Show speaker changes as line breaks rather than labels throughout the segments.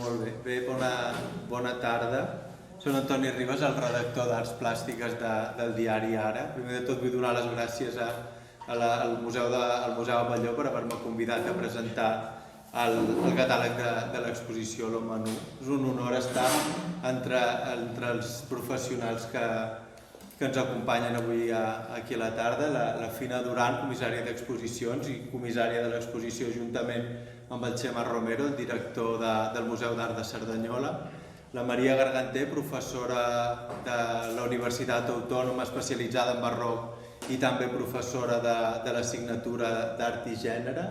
Molt bé. Bé, bona tarda. Soc Antoni Ribas, el redactor d'Arts Plàstiques del diari Ara. Primer de tot vull donar les gràcies al Museu Abelló per haver-me convidat a presentar el catàleg de l'exposició L'Home Nu. És un honor estar entre els professionals que ens acompanyen avui aquí a la tarda. La Fina Duran, comissària d'exposicions i comissària de l'exposició juntament amb el Xema Romero, el director del Museu d'Art de Cerdanyola. La Maria Garganter, professora de la Universitat Autònoma especialitzada en barroc i també professora de l'assignatura d'Art i Gènere.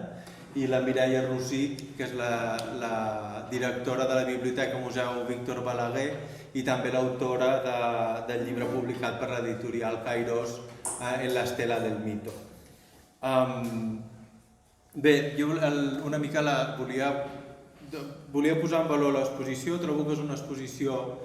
I la Mireia Rosich, que és la directora de la Biblioteca Museu Víctor Balaguer i també l'autora del llibre publicat per l'editorial Kairos, En la estela del mito. Bé, jo una mica volia posar en valor l'exposició. Trobo que és una exposició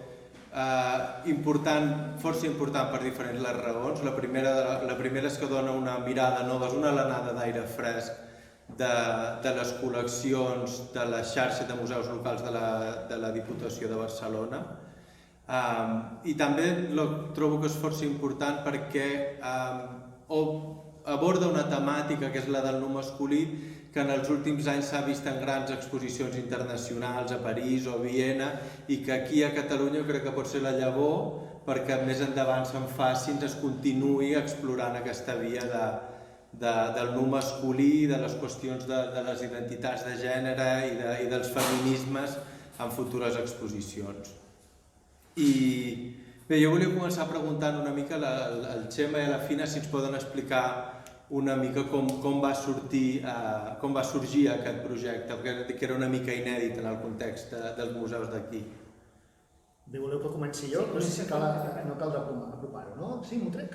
força important per diferents raons. La primera és que dona una mirada nova, és una alenada d'aire fresc de les col·leccions de la xarxa de museus locals de la Diputació de Barcelona. I també trobo que és força important perquè aborda una temàtica que és la del nu masculí, que en els últims anys s'ha vist en grans exposicions internacionals a París o a Viena i que aquí a Catalunya crec que pot ser la llavor perquè més endavant se'n faci, es continuï explorant aquesta via del nu masculí, de les qüestions de les identitats de gènere i dels feminismes en futures exposicions. I bé, jo volia començar preguntant una mica al Xema i a la Fina si ens poden explicar una mica com va sorgir aquest projecte, que era una mica inèdit en el context dels museus d'aquí.
Bé, voleu que comenci jo? No sé si no caldrà apropar-ho, no? Sí, m'ho trec?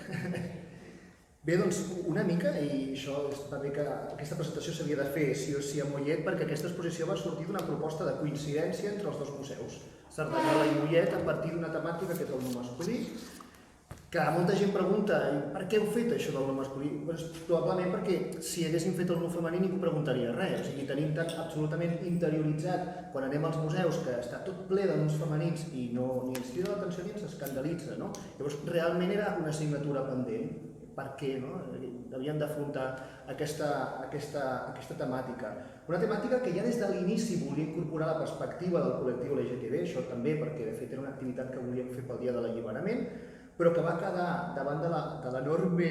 Bé, doncs una mica, i això va bé que aquesta presentació s'havia de fer sí o sí a Mollet, perquè aquesta exposició va sortir d'una proposta de coincidència entre els dos museus, Cerdanyola i Mollet, a partir d'una temàtica que és el nu masculí, que molta gent pregunta per què heu fet això del nu masculí? Probablement perquè si haguéssim fet el nu femení ningú preguntaria res. O sigui, tenim tan absolutament interioritzat quan anem als museus que està tot ple de nus femenins i ni ens crida l'atenció ni ens escandalitza, no? Llavors, realment era una assignatura pendent. Per què, no? Havíem d'afrontar aquesta temàtica. Una temàtica que ja des de l'inici volia incorporar la perspectiva del col·lectiu LGTB, això també perquè de fet era una activitat que volíem fer pel dia de l'alliberament, però que va quedar davant de l'enorme,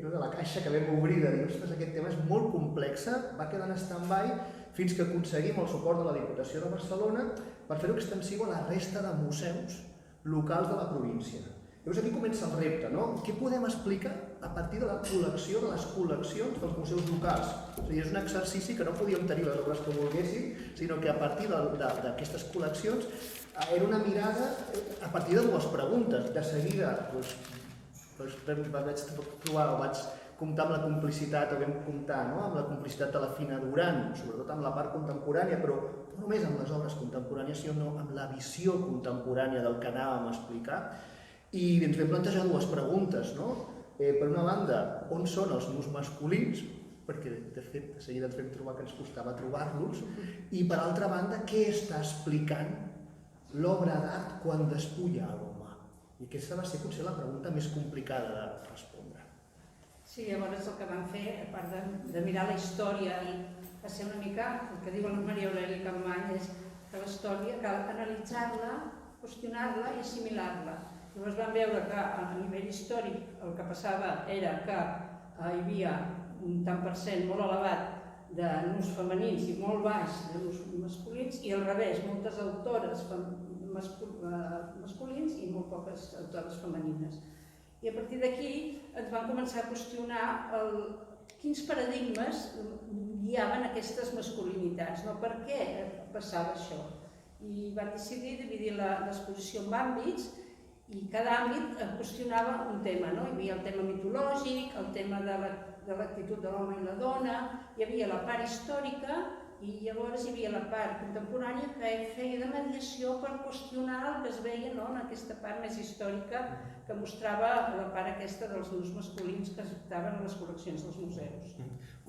de la caixa que vam obrir de dir, ostres, aquest tema és molt complex, va quedar en stand-by fins que aconseguim el suport de la Diputació de Barcelona per fer-ho extensiu a la resta de museus locals de la província. Llavors aquí comença el repte, no? Què podem explicar a partir de la col·lecció, de les col·leccions dels museus locals? És a dir, és un exercici que no podíem tenir les obres que volguéssim, sinó que a partir d'aquestes col·leccions era una mirada a partir de dues preguntes. De seguida vaig comptar amb la complicitat, o vam comptar amb la complicitat de la Fina Duran, sobretot amb la part contemporània, però no només amb les obres contemporànies, sinó amb la visió contemporània del que anàvem a explicar. I ens vam plantejar dues preguntes, no? Per una banda, on són els nus masculins? Perquè, de fet, de seguida ens vam trobar que ens costava trobar-los. I, per altra banda, què està explicant l'obra d'art quan despulla l'home? I aquesta va ser potser la pregunta més complicada de respondre.
Sí, llavors el que vam fer, a part de mirar la història, va ser una mica, el que diu la Maria Aurèlia Capmany, és que la història cal analitzar-la, qüestionar-la i assimilar-la. Llavors vam veure que a nivell històric el que passava era que hi havia un tant per cent molt elevat de nus femenins i molt baix de nus masculins i al revés, moltes autores masculins i molt poques autores femenines. I a partir d'aquí ens van començar a qüestionar quins paradigmes guiaven aquestes masculinitats, per què passava això. I van decidir dividir l'exposició en àmbits i cada àmbit qüestionava un tema. Hi havia el tema mitològic, el tema de l'actitud de l'home i la dona, hi havia la part històrica i llavors hi havia la part contemporània que feia de mediació per qüestionar el que es veia en aquesta part més històrica que mostrava la part aquesta dels nus masculins que estaven a les col·leccions dels museus.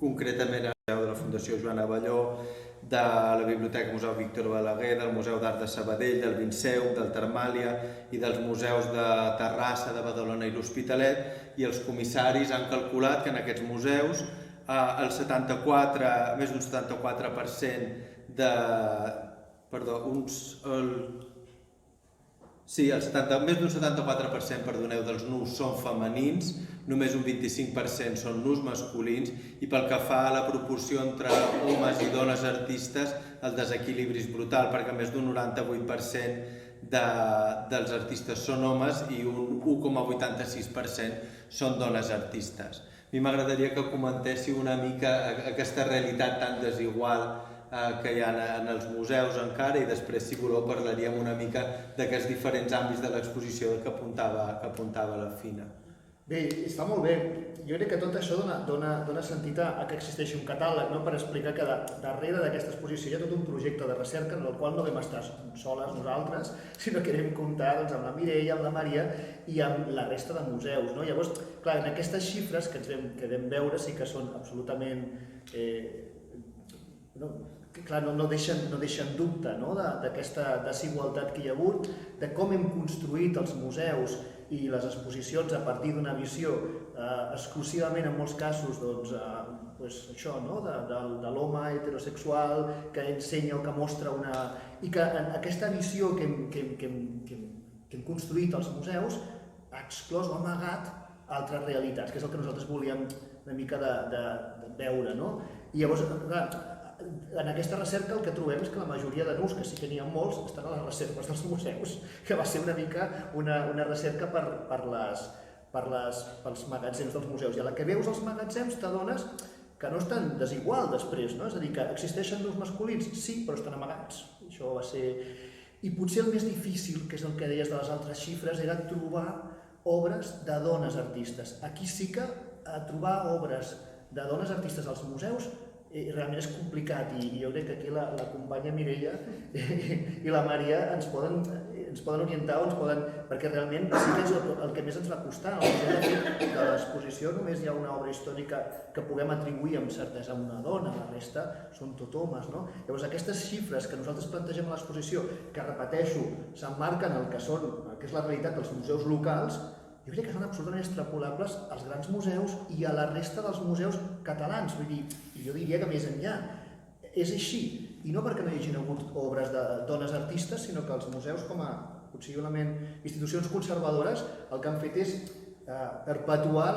Concretament de la Fundació Joan Abelló, de la Biblioteca Museu Víctor Balaguer, del Museu d'Art de Sabadell, del Vinceum, del Termàlia i dels museus de Terrassa, de Badalona i l'Hospitalet, i els comissaris han calculat que en aquests museus més d'un 74% més d'un 74% dels nus són femenins, només un 25% són nus masculins, i pel que fa a la proporció entre homes i dones artistes, el desequilibri és brutal, perquè més d'un 98% dels artistes són homes i un 1,86% són dones artistes. A mi m'agradaria que comentéssiu una mica aquesta realitat tan desigual que hi ha en els museus encara, i després, si voleu, parlaríem una mica d'aquests diferents àmbits de l'exposició que apuntava la Fina.
Bé, està molt bé. Jo crec que tot això dona sentit a que existeixi un catàleg, per explicar que darrere d'aquesta exposició hi ha tot un projecte de recerca en el qual no vam estar soles nosaltres, sinó que vam comptar amb la Mireia, amb la Maria i amb la resta de museus. Llavors, clar, en aquestes xifres que vam veure sí que són absolutament... no deixen dubte d'aquesta desigualtat que hi ha hagut, de com hem construït els museus i les exposicions a partir d'una visió exclusivament, en molts casos, de l'home heterosexual que ensenya o que mostra una... I que aquesta visió que hem construït als museus ha exclòs o amagat altres realitats, que és el que nosaltres volíem una mica de veure. I llavors, en aquesta recerca el que trobem és que la majoria de nus, que sí que n'hi ha molts, estan a les reserves dels museus, que va ser una mica una recerca pels magatzems dels museus. I a la que veus els magatzems t'adones que no estan desigual després, és a dir, que existeixen nus masculins, sí, però estan amagats. Això va ser... I potser el més difícil, que és el que deies de les altres xifres, era trobar obres de dones artistes. Aquí sí que trobar obres de dones artistes als museus realment és complicat, i jo crec que aquí la companya Mireia i la Maria ens poden orientar, perquè realment sí que és el que més ens va costar. De l'exposició només hi ha una obra històrica que puguem atribuir amb certesa a una dona, la resta són tot homes. Llavors aquestes xifres que nosaltres plantegem a l'exposició, que repeteixo, s'emmarquen el que és la realitat dels museus locals, jo crec que són absolutament extrapolables als grans museus i a la resta dels museus catalans. Vull dir, jo diria que més enllà. És així, i no perquè no hi hagin hagut obres de dones artistes, sinó que els museus, com a possiblement institucions conservadores, el que han fet és perpetuar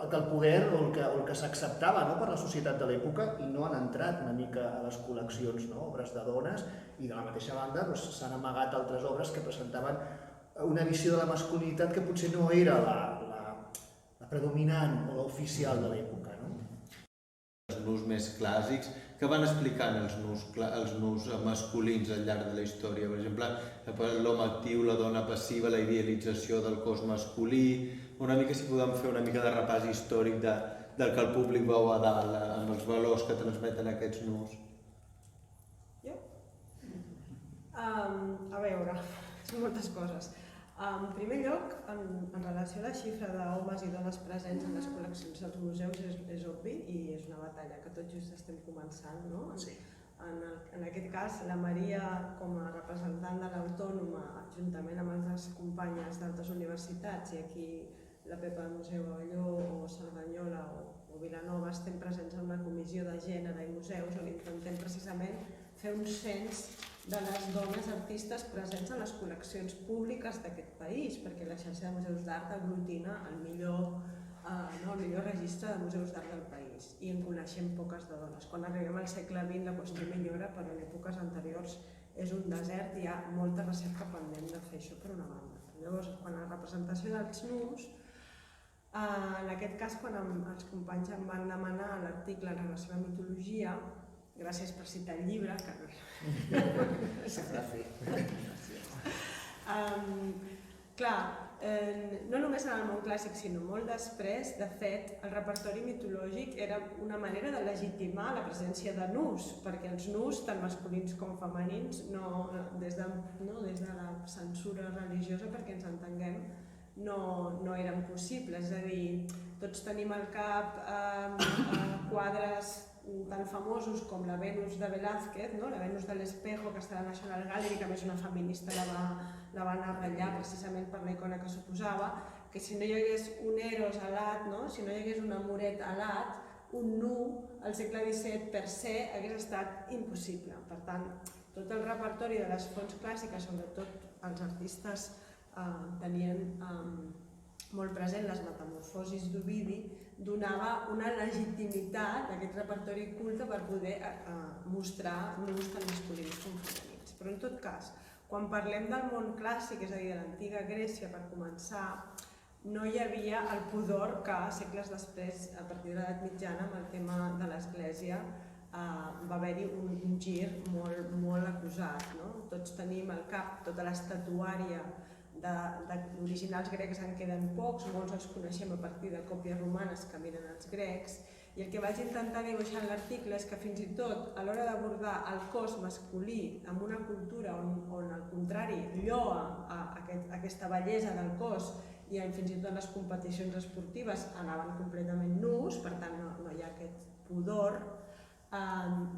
el poder o el que s'acceptava per la societat de l'època, i no han entrat una mica a les col·leccions, obres de dones, i de la mateixa banda s'han amagat altres obres que presentaven una visió de la masculinitat que potser no era la predominant o l'oficial de l'època.
Els nus més clàssics que van explicant els nus masculins al llarg de la història. Per exemple, l'home actiu, la dona passiva, la idealització del cos masculí. Una mica, si podem fer una mica de repàs històric del que el públic veu a dalt, amb els valors que transmeten aquests nus.
Jo? A veure, són moltes coses. En primer lloc, en relació a la xifra d'homes i dones presents en les col·leccions dels museus és obvi, i és una batalla que tot just estem començant. En aquest cas, la Maria, com a representant de l'Autònoma, juntament amb altres companyes d'altres universitats, i aquí la Pepa del Museu Abelló o Cerdanyola o Vilanova, estem presents en una comissió de gènere i museus on intentem precisament fer un cens de les dones artistes presents a les col·leccions públiques d'aquest país, perquè la xarxa de museus d'art aglutina el millor registre de museus d'art del país, i en coneixem poques de dones. Quan arribem al segle XX la qüestió millora, però en èpoques anteriors és un desert i hi ha molta recerca pendent de fer això per una banda. Llavors, quan a la representació dels nus, en aquest cas, quan els companys em van demanar l'article en relació a la mitologia, gràcies per citar el llibre, que... Clar, no només en el món clàssic, sinó molt després, de fet, el repertori mitològic era una manera de legitimar la presència de nus, perquè els nus, tant masculins com femenins, des de la censura religiosa, perquè ens entenguem, no eren possibles. És a dir, tots tenim al cap quadres tan famosos com la Venus de Velázquez, la Venus de l'Espejo, que està a la National Gallery, que a més una feminista la va anar a ratllar precisament per la icona que suposava, que si no hi hagués un Eros alat, si no hi hagués un amoret alat, un nu al segle XVII per se hagués estat impossible. Per tant, tot el repertori de les fonts clàssiques, sobretot els artistes tenien molt present les metamorfosis d'Ovidi, donava una legitimitat a aquest repertori culte per poder mostrar nus tant masculins com femenins. Però en tot cas, quan parlem del món clàssic, és a dir, de l'antiga Grècia, per començar, no hi havia el pudor que segles després, a partir de l'edat mitjana, amb el tema de l'Església, va haver-hi un gir molt acusat. Tots tenim al cap tota l'estatuària d'originals grecs en queden pocs, molts els coneixem a partir de còpies romanes que miren els grecs, i el que vaig intentar dibuixar en l'article és que fins i tot a l'hora d'abordar el cos masculí en una cultura on al contrari lloa aquesta bellesa del cos i fins i tot en les competicions esportives anaven completament nus, per tant no hi ha aquest pudor,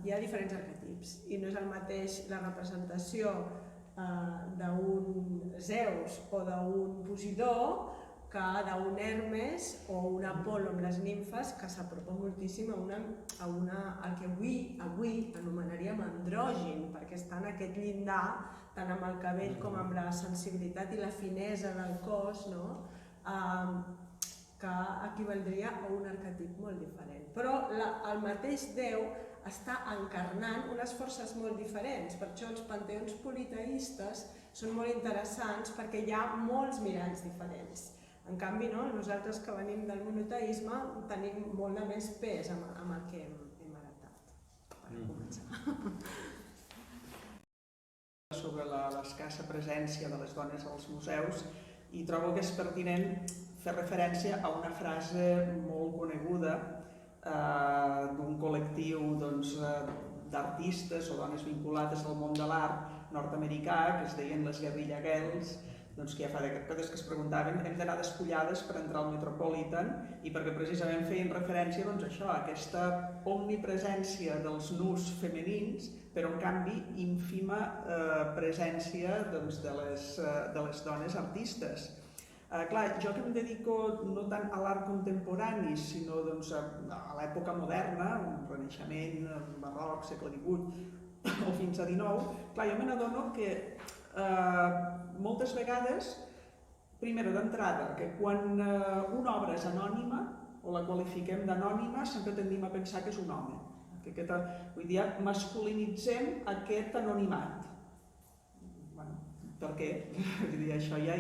hi ha diferents arquetips i no és el mateix la representació d'un Zeus o d'un Posidó que d'un Hermes o un Apol·lo amb les nimfes, que s'apropa moltíssim a el que avui anomenaríem andrògin, perquè està en aquest llindar, tant amb el cabell com amb la sensibilitat i la finesa del cos, que equivaldria a un arquetip molt diferent. Però el mateix Déu està encarnant unes forces molt diferents, per això els panteons politeistes són molt interessants perquè hi ha molts miralls diferents. En canvi, nosaltres que venim del monoteisme tenim molt de més pes amb el que hem heretat. Per començar.
Sobre l'escassa presència de les dones als museus i trobo que és pertinent fer referència a una frase molt coneguda d'un col·lectiu d'artistes o dones vinculades al món de l'art nord-americà que es deien les Guerrilla Girls, que ja fa dècades que es preguntaven hem d'anar despullades per entrar al Metropolitan i perquè precisament feien referència a això, a aquesta omnipresència dels nus femenins però en canvi ínfima presència de les dones artistes. Clar, jo que em dedico no tant a l'art contemporani, sinó a l'època moderna, un renaixement, barroc, segle XVIII o fins a XIX, clar, jo me n'adono que moltes vegades, primera d'entrada, que quan una obra és anònima o la qualifiquem d'anònima, sempre tendim a pensar que és un home. Vull dir, masculinitzem aquest anonimat. Per què? Això ja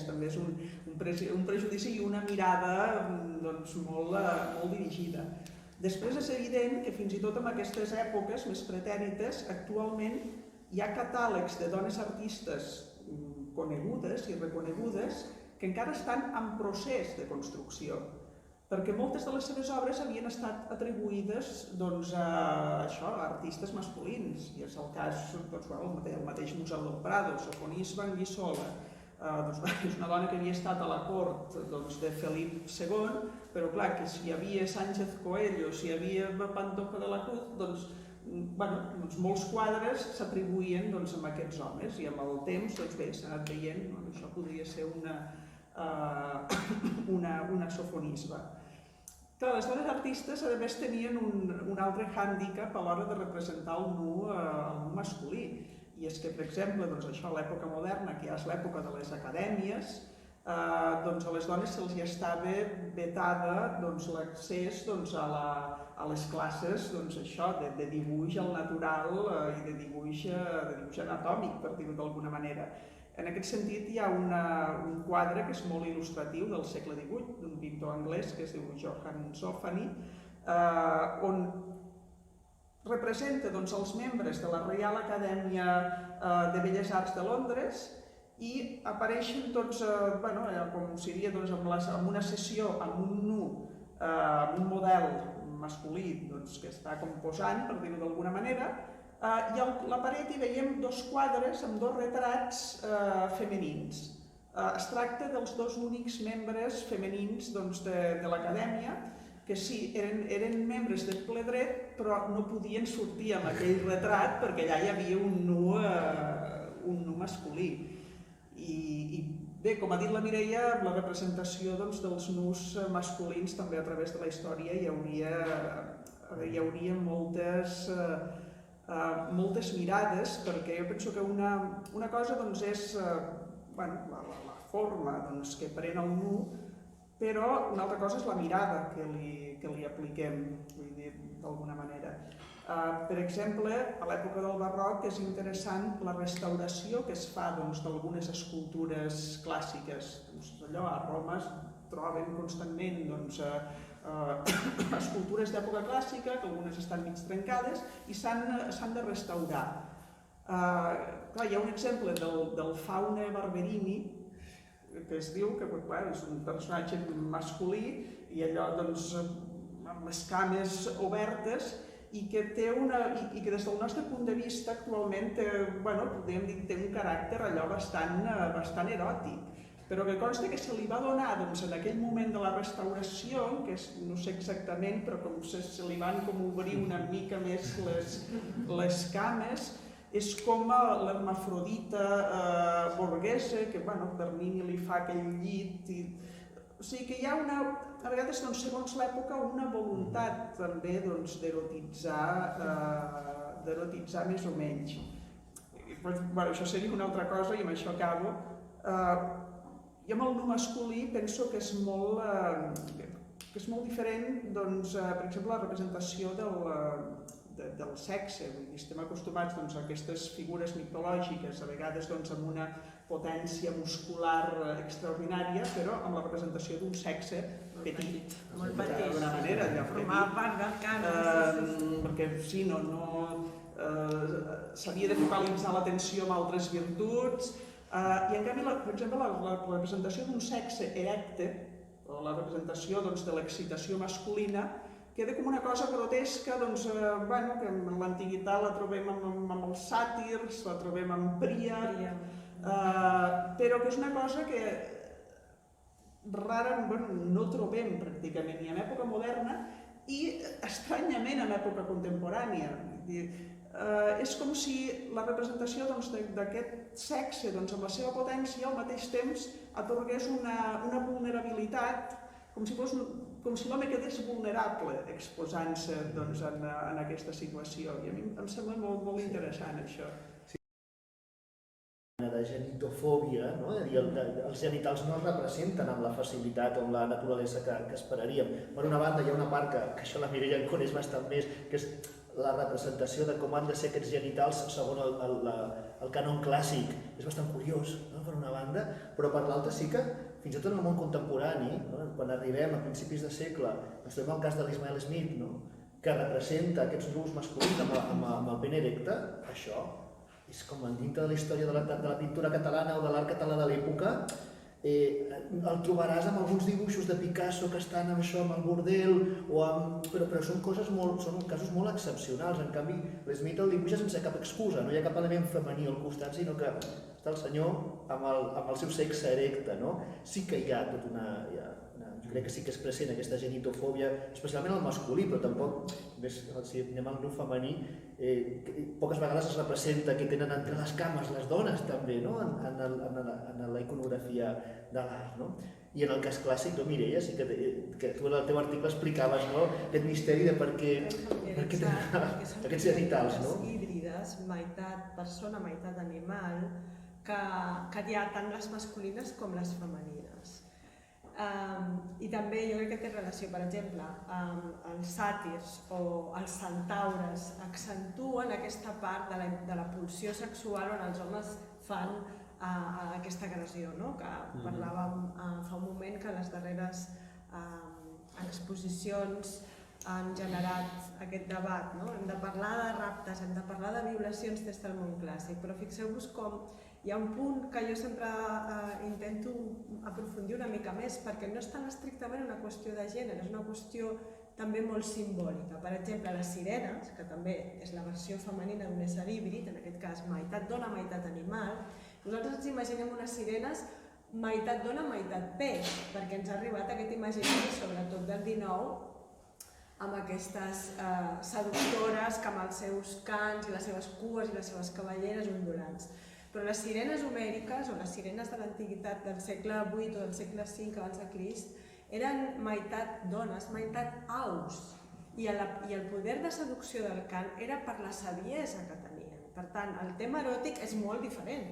també és un prejudici i una mirada molt dirigida. Després és evident que fins i tot en aquestes èpoques més pretèrites, actualment hi ha catàlegs de dones artistes conegudes i reconegudes que encara estan en procés de construcció, perquè moltes de les seves obres havien estat atribuïdes a artistes masculins, i és el cas del mateix Museu del Prado, Sofonis Banguissola, és una dona que havia estat a la cort de Felip II, però clar, que si hi havia Sánchez Coello, si hi havia Pantoja de la Cruz, molts quadres s'atribuïen a aquests homes i amb el temps s'ha anat veient que això podria ser una sofonisme. Clar, les dones artistes a més tenien un altre hàndicap a l'hora de representar el nu masculí, i és que, per exemple, a l'època moderna, que ja és l'època de les acadèmies, a les dones se'ls estava vetada l'accés a les classes de dibuix al natural i de dibuix anatòmic, per dir-ho d'alguna manera. En aquest sentit, hi ha un quadre que és molt il·lustratiu del segle XVIII, d'un pintor anglès que es diu Johann Zoffany, on representa els membres de la Reial Acadèmia de Belles Arts de Londres i apareixen tots, com seria en una sessió amb un nu, amb un model masculí que està posant, per dir-ho d'alguna manera, i a la paret hi veiem dos quadres amb dos retrats femenins. Es tracta dels dos únics membres femenins de l'acadèmia que sí, eren membres del ple dret, però no podien sortir amb aquell retrat perquè allà hi havia un nu masculí. I bé, com ha dit la Mireia, amb la representació dels nus masculins també a través de la història hi hauria moltes mirades, perquè jo penso que una cosa és la forma que pren el nu, però una altra cosa és la mirada que li apliquem, vull dir, d'alguna manera. Per exemple, a l'època del barroc és interessant la restauració que es fa d'algunes escultures clàssiques. Allò a Roma es troben constantment escultures d'època clàssica, que algunes estan mig trencades i s'han de restaurar. Hi ha un exemple del Faune Barberini, que es diu que és un personatge masculí i allò amb les cames obertes i que des del nostre punt de vista actualment podríem dir que té un caràcter allò bastant eròtic, però que consta que se li va donar en aquell moment de la restauració, que no sé exactament, però com se li van obrir una mica més les cames, és com l'hermafrodita borghesa, que Bernini li fa aquell llit. O sigui que hi ha a vegades, segons l'època, una voluntat també d'erotitzar més o menys. Això seria una altra cosa i amb això acabo. Jo amb el nu masculí penso que és molt diferent, per exemple, la representació del sexe. Estem acostumats a aquestes figures mitològiques, a vegades amb una potència muscular extraordinària, però amb la representació d'un sexe petit.
Molt petit.
D'alguna manera.
Formava part del cànon.
Perquè sí, s'havia de focalitzar l'atenció en altres virtuts. I en canvi, per exemple, la representació d'un sexe erecte, o la representació de l'excitació masculina, queda com una cosa grotesca, que en l'antiguitat la trobem amb els sàtirs, la trobem amb Príam, però que és una cosa que rara no trobem pràcticament ni en època moderna i estranyament en època contemporània. És com si la representació d'aquest sexe amb la seva potència al mateix temps atorgués una vulnerabilitat, com si l'home quedés vulnerable exposant-se en aquesta situació. I a mi em sembla molt interessant això.
De genitofòbia, els genitals no es representen amb la facilitat o amb la naturalesa que esperaríem. Per una banda hi ha una part que això la Mireia en coneix bastant més, que és la representació de com han de ser aquests genitals segons el cànon clàssic. És bastant curiós, per una banda, però per l'altra sí que fins i tot en el món contemporani, quan arribem a principis de segle, ens trobem el cas de l'Ismael Smith, que representa aquests nus masculins amb el pene erecte. Això és com dintre de la història de la pintura catalana o de l'art català de l'època, el trobaràs amb alguns dibuixos de Picasso que estan amb això, amb el bordel, però són casos molt excepcionals. En canvi, l'Smith el dibuixa sense cap excusa, no hi ha cap element femení al costat, sinó que està el senyor amb el seu sexe erecte. Sí que hi ha tot jo crec que sí que és present aquesta genitofòbia, especialment el masculí, però tampoc, si anem al nu femení, poques vegades es representa que tenen entre les cames les dones també, en la iconografia de l'art. I en el cas clàssic, Mireia, sí que tu en el teu article explicaves aquest misteri de per què aquests genitals.
Les híbrides, meitat persona, meitat animal, que hi ha tant les masculines com les femenines. I també jo crec que té relació, per exemple, els sàtirs o els centaures accentuen aquesta part de la pulsió sexual on els homes fan aquesta agressió, que parlàvem fa un moment que les darreres exposicions han generat aquest debat. Hem de parlar de raptes, hem de parlar de violacions des del món clàssic, però fixeu-vos com hi ha un punt que jo sempre intento aprofundir una mica més, perquè no és tan estrictament una qüestió de gènere, és una qüestió també molt simbòlica. Per exemple, les sirenes, que també és la versió femenina d'un ésser híbrid, en aquest cas meitat dona, meitat animal, nosaltres ens imaginem unes sirenes meitat dona, meitat peix, perquè ens ha arribat aquest imaginari, sobretot del XIX, amb aquestes seductores que amb els seus cants i les seves cues i les seves cavalleres ondulants. Però les sirenes homèriques o les sirenes de l'antiguitat del segle VIII o del segle V abans de Crist eren meitat dones, meitat aus, i el poder de seducció del cant era per la saviesa que tenien. Per tant, el tema eròtic és molt diferent.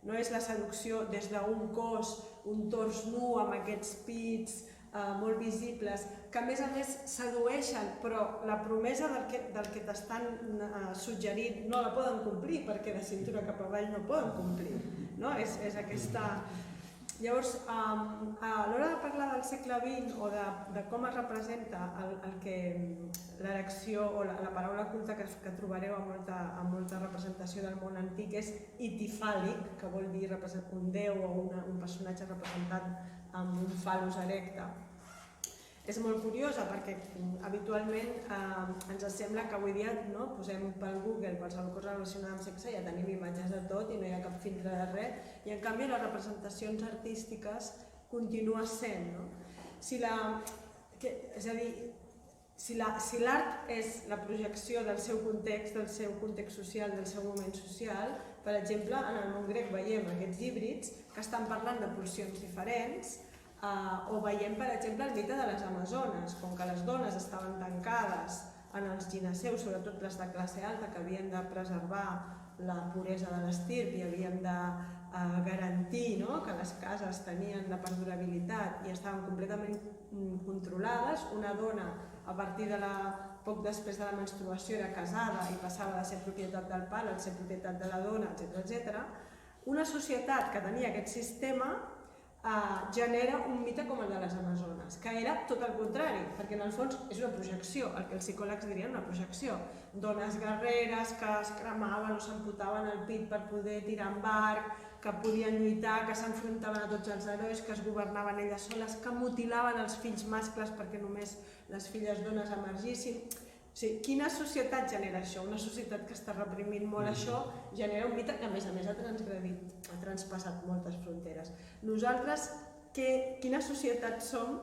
No és la seducció des d'un cos, un tors nu amb aquests pits molt visibles, que a més sedueixen, però la promesa del que t'estan suggerint no la poden complir, perquè de cintura cap avall no poden complir. És aquesta... Llavors, a l'hora de parlar del segle XX o de com es representa l'erecció o la paraula culta que trobareu a molta representació del món antic és itifàlic, que vol dir un déu o un personatge representat amb un fal·lus erecte. És molt curiosa perquè habitualment ens sembla que avui dia posem pel Google qualsevol cosa relacionada amb sexe i ja tenim imatges de tot i no hi ha cap filtre de res, i en canvi les representacions artístiques continua sent. És a dir, si l'art és la projecció del seu context social, del seu moment social, per exemple, en el món grec veiem aquests híbrids que estan parlant de pulsions diferents, o veiem, per exemple, el mite de les amazones, com que les dones estaven tancades en els gineceus, sobretot les de classe alta, que havien de preservar la puresa de l'estirp i havien de garantir que les cases tenien la perdurabilitat i estaven completament controlades. Una dona, a partir de poc després de la menstruació, era casada i passava de ser propietat del pare a ser propietat de la dona, etc. Una societat que tenia aquest sistema genera un mite com el de les amazones, que era tot el contrari, perquè en el fons és una projecció, el que els psicòlegs dirien una projecció. Dones guerreres que es cremaven o s'amputaven el pit per poder tirar amb arc, que podien lluitar, que s'enfrontaven a tots els herois, que es governaven elles soles, que mutilaven els fills mascles perquè només les filles dones emergissin. Quina societat genera això? Una societat que està reprimint molt això genera un mite que a més ha transgredit, ha traspassat moltes fronteres. Nosaltres, quina societat som?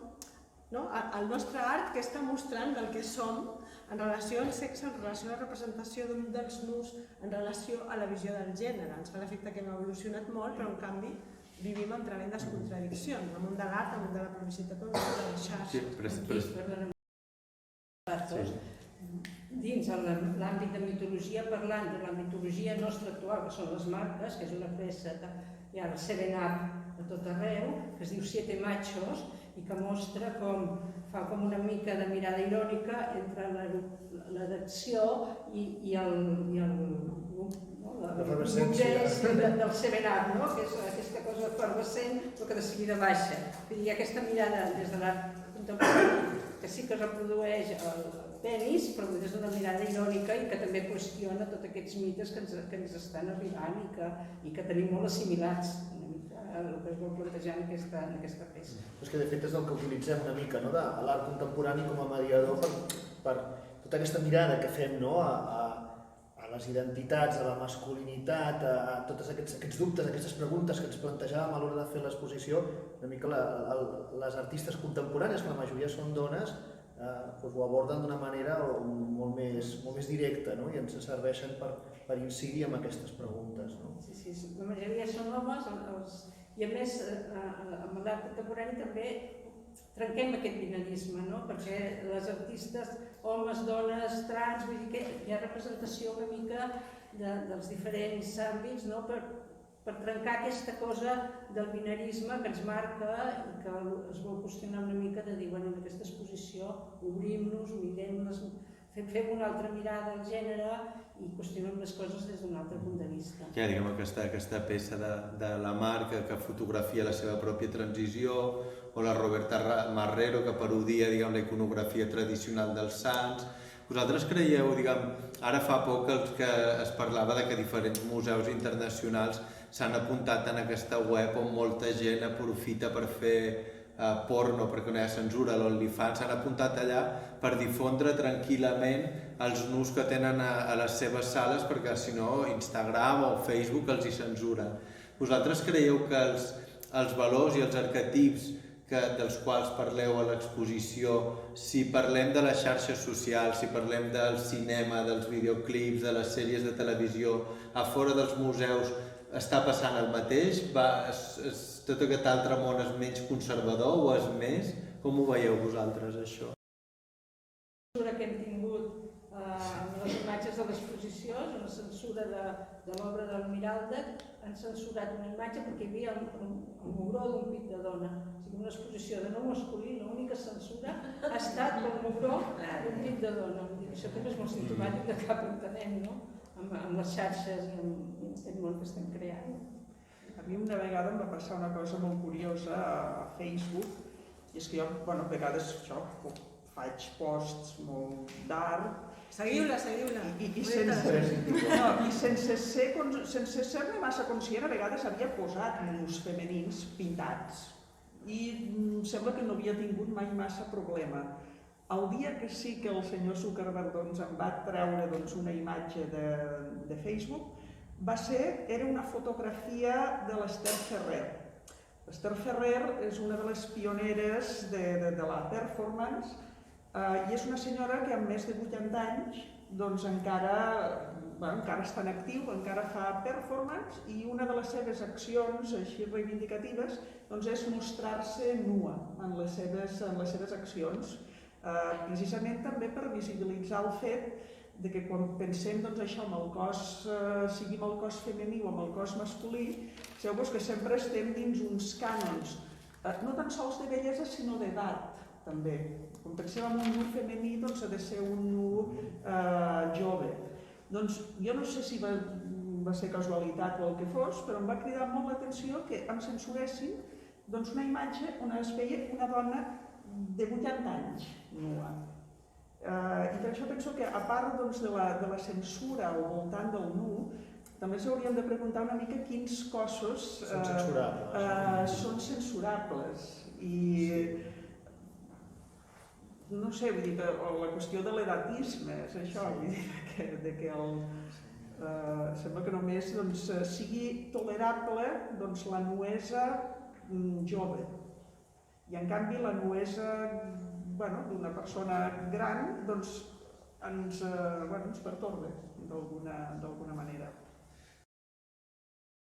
El nostre art què està mostrant del que som en relació al sexe, en relació a la representació dels nus, en relació a la visió del gènere. Ens fa l'efecte que hem evolucionat molt, però en canvi vivim amb tremendes contradiccions, el món de l'art, el món de la publicitat, el món de les xarxes.
Dins l'àmbit de mitologia, parlant de la mitologia nostra actual, que són les marques, que és una peça que hi ha el 7-Up a tot arreu, que es diu Siete Machos, i que mostra fa com una mica de mirada irònica entre l'erecció i l'objecte del 7-Up, que és aquesta cosa efervescent, però que de seguida baixa. Hi ha aquesta mirada des de l'art contemporani que sí que reprodueix el penis, però des d'una mirada irònica i que també qüestiona tots aquests mites que ens estan arribant i que tenim molt assimilats el que es vol plantejar en aquesta peça.
És que de fet és el que utilitzem una mica, de l'art contemporani com a mediador per tota aquesta mirada que fem a les identitats, a la masculinitat, a tots aquests dubtes, aquestes preguntes que ens plantejàvem a l'hora de fer l'exposició. Una mica les artistes contemporànies, que la majoria són dones, ho aborden d'una manera molt més directa i ens serveixen per incidir en aquestes preguntes.
Sí, la majoria són homes i a més amb l'art contemporani també trenquem aquest binarisme, perquè les artistes, homes, dones, trans, vull dir que hi ha representació una mica dels diferents àmbits per trencar aquesta cosa del binarisme que ens marca i que es vol qüestionar una mica de dir, en aquesta exposició obrim-nos, mirem-les, fem una altra mirada al gènere i qüestionem les coses des d'un altre punt de vista.
Ja, diguem, aquesta peça de la Marca que fotografia la seva pròpia transició, o la Roberta Marrero que parodia, la iconografia tradicional dels sants. Vosaltres creieu, ara fa poc que es parlava que diferents museus internacionals s'han apuntat en aquesta web on molta gent aprofita per fer porno, perquè no hi ha censura, l'OnlyFans, s'han apuntat allà per difondre tranquil·lament els nus que tenen a les seves sales, perquè si no Instagram o Facebook els hi censuren. Vosaltres creieu que els valors i els arquetips dels quals parleu a l'exposició, si parlem de les xarxes socials, si parlem del cinema, dels videoclips, de les sèries de televisió, a fora dels museus està passant el mateix? Tot aquest altre món és menys conservador o és més? Com ho veieu vosaltres, això?
La censura que hem tingut amb les imatges de l'exposició és una censura de l'obra del Miralda. Han censurat una imatge perquè hi havia el mugró d'un pit de dona. O sigui, una exposició de no masculí, l'única censura ha estat pel mugró d'un pit de dona. Això també és molt simptomàtic de cap entenem, no? Amb les xarxes i amb aquest món que estem creant.
A mi una vegada em va passar una cosa molt curiosa a Facebook, i és que jo, a vegades faig posts molt d'art.
Seguiu-la, seguiu-la.
I sense ser-ne massa conscient, a vegades havia posat nus femenins pintats i sembla que no havia tingut mai massa problema. El dia que sí que el senyor Zuckerberg em va treure una imatge de Facebook, era una fotografia de l'Esther Ferrer. L'Esther Ferrer és una de les pioneres de la performance i és una senyora que amb més de 80 anys encara està en actiu, encara fa performance, i una de les seves accions així reivindicatives és mostrar-se nua en les seves accions, precisament també per visibilitzar el fet de que quan pensem això amb el cos, sigui amb el cos femení o amb el cos masculí, sabeu que sempre estem dins uns cànons, no tan sols de bellesa sinó d'edat també. Quan pensem en un nu femení ha de ser un nu jove. Jo no sé si va ser casualitat o el que fos, però em va cridar molt l'atenció que em censuressin una imatge on es veia una dona de 80 anys nua. I per això penso que, a part de la censura al voltant del nu, també s'haurien de preguntar una mica quins cossos són censurables. I no sé, vull dir que la qüestió de l'edatisme és això, vull dir que sembla que només sigui tolerable la nuesa jove. I en canvi la nuesa d'una persona gran ens pertorba d'alguna manera.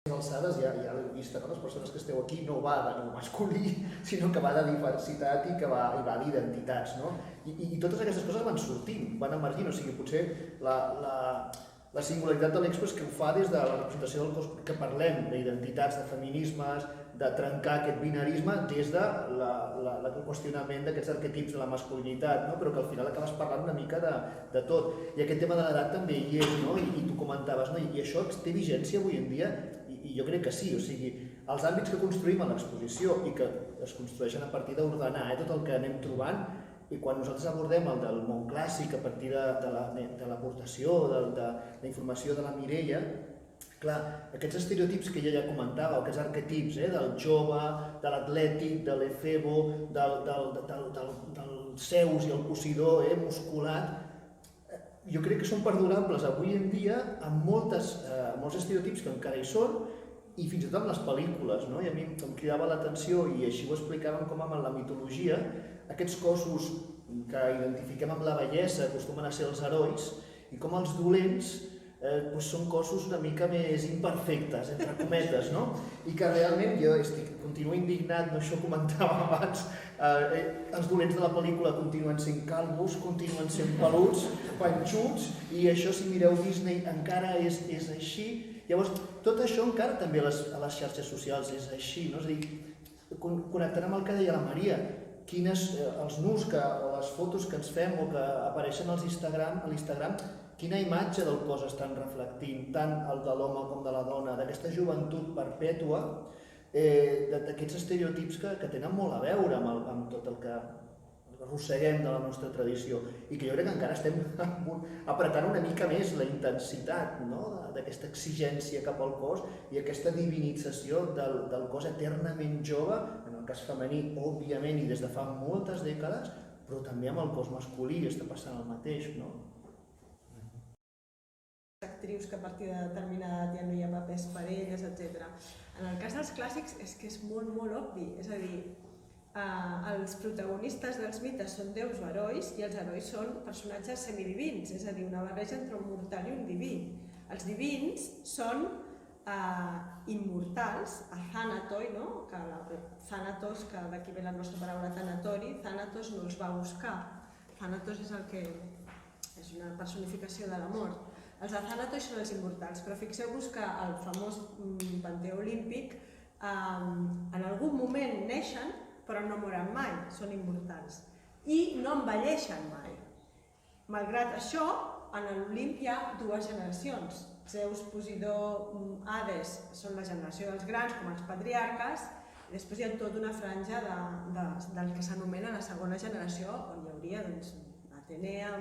Alçades ja l'heu vist, les persones que esteu aquí no va de no masculí, sinó que va de diversitat i que va d'identitats, no? I totes aquestes coses van sortint, van emergint, o sigui, potser la singularitat de l'Expo és que ho fa des de la representació del cos, que parlem d'identitats, de feminismes, de trencar aquest binarisme des del qüestionament d'aquests arquetips de la masculinitat, però que al final acabes parlant una mica de tot. I aquest tema de l'edat també hi és, i tu comentaves, i això té vigència avui en dia, i jo crec que sí, o sigui, els àmbits que construïm a l'exposició i que es construeixen a partir d'ordenar tot el que anem trobant, i quan nosaltres abordem el del món clàssic a partir de l'aportació, de la informació de la Mireia, clar, aquests estereotips que ella ja comentava, aquests arquetips del jove, de l'atlètic, de l'efebo, del Zeus i el Posidó musculat, jo crec que són perdurables avui en dia amb molts estereotips que encara hi són i fins i tot amb les pel·lícules, no? I a mi em cridava l'atenció, i així ho explicàvem com amb la mitologia, aquests cossos que identifiquem amb la bellesa acostumen a ser els herois, i com els dolents són cossos una mica més imperfectes, entre cometes, no? I que realment jo continuo indignat, això ho comentava abans, els dolents de la pel·lícula continuen sent calvos, continuen sent peluts, panxuts, i això, si mireu Disney, encara és així. Llavors, tot això encara també a les xarxes socials és així, no? És a dir, connectant amb el que deia la Maria, els nus o les fotos que ens fem o que apareixen a l'Instagram, quina imatge del cos estan reflectint, tant el de l'home com de la dona, d'aquesta joventut perpètua, d'aquests estereotips que tenen molt a veure amb tot el que arrosseguem de la nostra tradició, i que jo crec que encara estem apretant una mica més la intensitat d'aquesta exigència cap al cos i aquesta divinització del cos eternament jove, en el cas femení, òbviament, i des de fa moltes dècades, però també amb el cos masculí està passant el mateix, no?
Actrius que a partir de determinada edat ja no hi ha papers per elles, etc. En el cas dels clàssics és que és molt, molt obvi, és a dir, els protagonistes dels mites són déus o herois i els herois són personatges semidivins, és a dir, una barreja entre un mortal i un diví. Els divins són immortals, a Thanatoi, no? Thanatos, que d'aquí ve la nostra paraula tanatori, Thanatos no els va buscar. Thanatos és una personificació de la mort. Els de Thanatoi són els immortals, però fixeu-vos que el famós panteó olímpic en algun moment neixen però no moren mai, són immortals. I no envelleixen mai. Malgrat això, en l'Olimp hi ha dues generacions. Zeus, Posidó, Hades són la generació dels grans, com els patriarques, i després hi ha tota una franja del que s'anomena la segona generació, on hi hauria Atenea,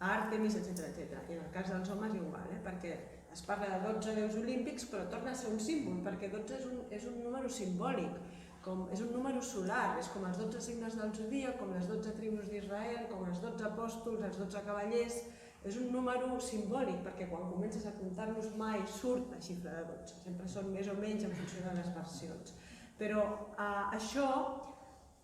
Àrtemis, etc. I en el cas dels homes igual, perquè es parla de 12 déus olímpics, però torna a ser un símbol, perquè 12 és un número simbòlic, és un número solar, és com els 12 signes del zodíac, com les 12 tribus d'Israel, com els 12 apòstols, els 12 cavallers. És un número simbòlic, perquè quan comences a comptar-los mai surt la xifra de 12, sempre són més o menys en funció de les versions. Però això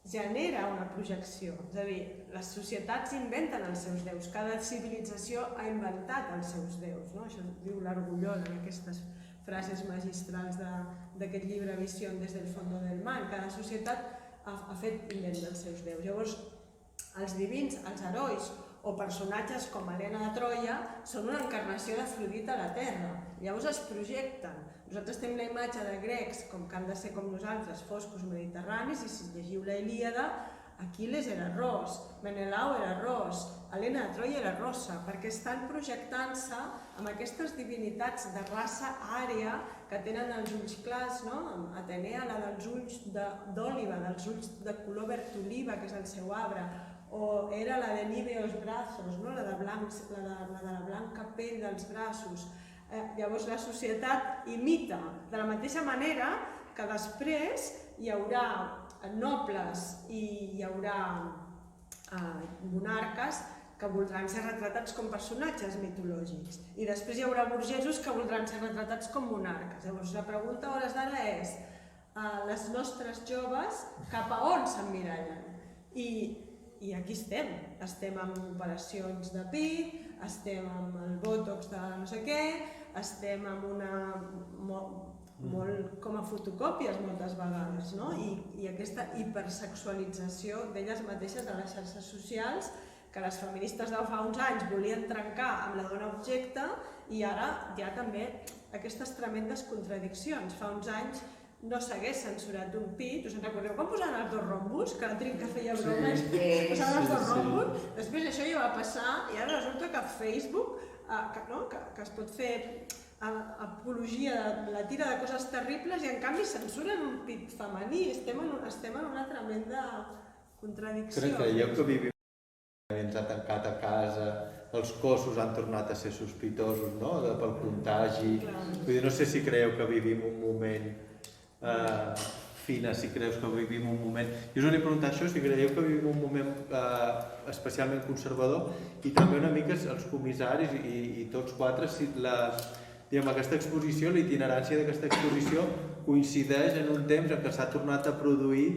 genera una projecció, és a dir, les societats inventen els seus déus, cada civilització ha inventat els seus déus, això diu l'Argullol en aquestes frases magistrals d'aquest llibre Visión des del fondo del mar. Cada societat ha fet invent dels seus déus. Llavors, els divins, els herois o personatges com Helena de Troia són una encarnació d'Afrodita a la Terra. Llavors es projecten. Nosaltres tenim la imatge de grecs com que han de ser com nosaltres, foscos mediterranis, i si llegiu la Ilíada, Aquil·les era ros, Menelau era ros, Helena de Troia era rossa, perquè estan projectant-se amb aquestes divinitats de raça ària que tenen els ulls clars, no? Atenea, la dels ulls d'òliva, dels ulls de color verd oliva, que és el seu arbre, o era la de níveos brazos, no? la de la blanca pell dels braços. Llavors la societat imita, de la mateixa manera que després hi haurà nobles i hi haurà monarques que voldran ser retratats com personatges mitològics i després hi haurà burgesos que voldran ser retratats com monarques. Llavors la pregunta a hores d'ara és les nostres joves cap a on s'emmirallen? I aquí estem amb operacions de pit, estem amb el botox de no sé què, estem amb molt com a fotocòpies moltes vegades, no? I aquesta hipersexualització d'elles mateixes de les xarxes socials que les feministes de fa uns anys volien trencar amb la dona objecte i ara hi ha també aquestes tremendes contradiccions. Fa uns anys no s'hagués censurat un pit, us en recordeu quan posaven els dos rombos, que la Trinca feia bromes, posaven els dos rombos, després això ja va passar i ara resulta que Facebook, que es pot fer apologia de la tira de coses terribles i en canvi censuren un pit femení. Estem en una tremenda contradicció.
Crec que creieu que vivim ens ha tancat a casa, els cossos han tornat a ser sospitosos, no? Pel contagi. Vull dir, no sé si creieu que vivim un moment Fina, si creus que vivim un moment... Jo us he preguntat això, si creieu que vivim un moment especialment conservador i també una mica els comissaris i tots quatre, si aquesta exposició, la itinerància d'aquesta exposició coincideix en un temps en què s'ha tornat a produir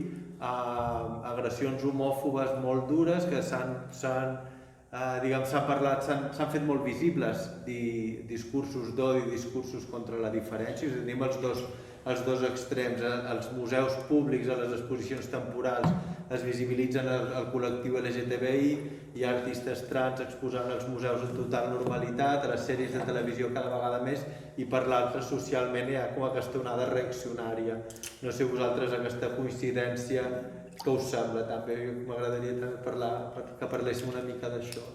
agressions homòfobes molt dures que s'han parlat, s'han fet molt visibles discursos d'odi, discursos contra la diferència, és a dir, els dos extrems, als museus públics, a les exposicions temporals es visibilitzen el col·lectiu LGTBI, hi ha artistes trans exposant als museus en total normalitat, a les sèries de televisió cada vegada més, i per l'altre socialment hi ha com aquesta onada reaccionària. No sé vosaltres aquesta coincidència què us sembla també? M'agradaria també que parléssim una mica d'això.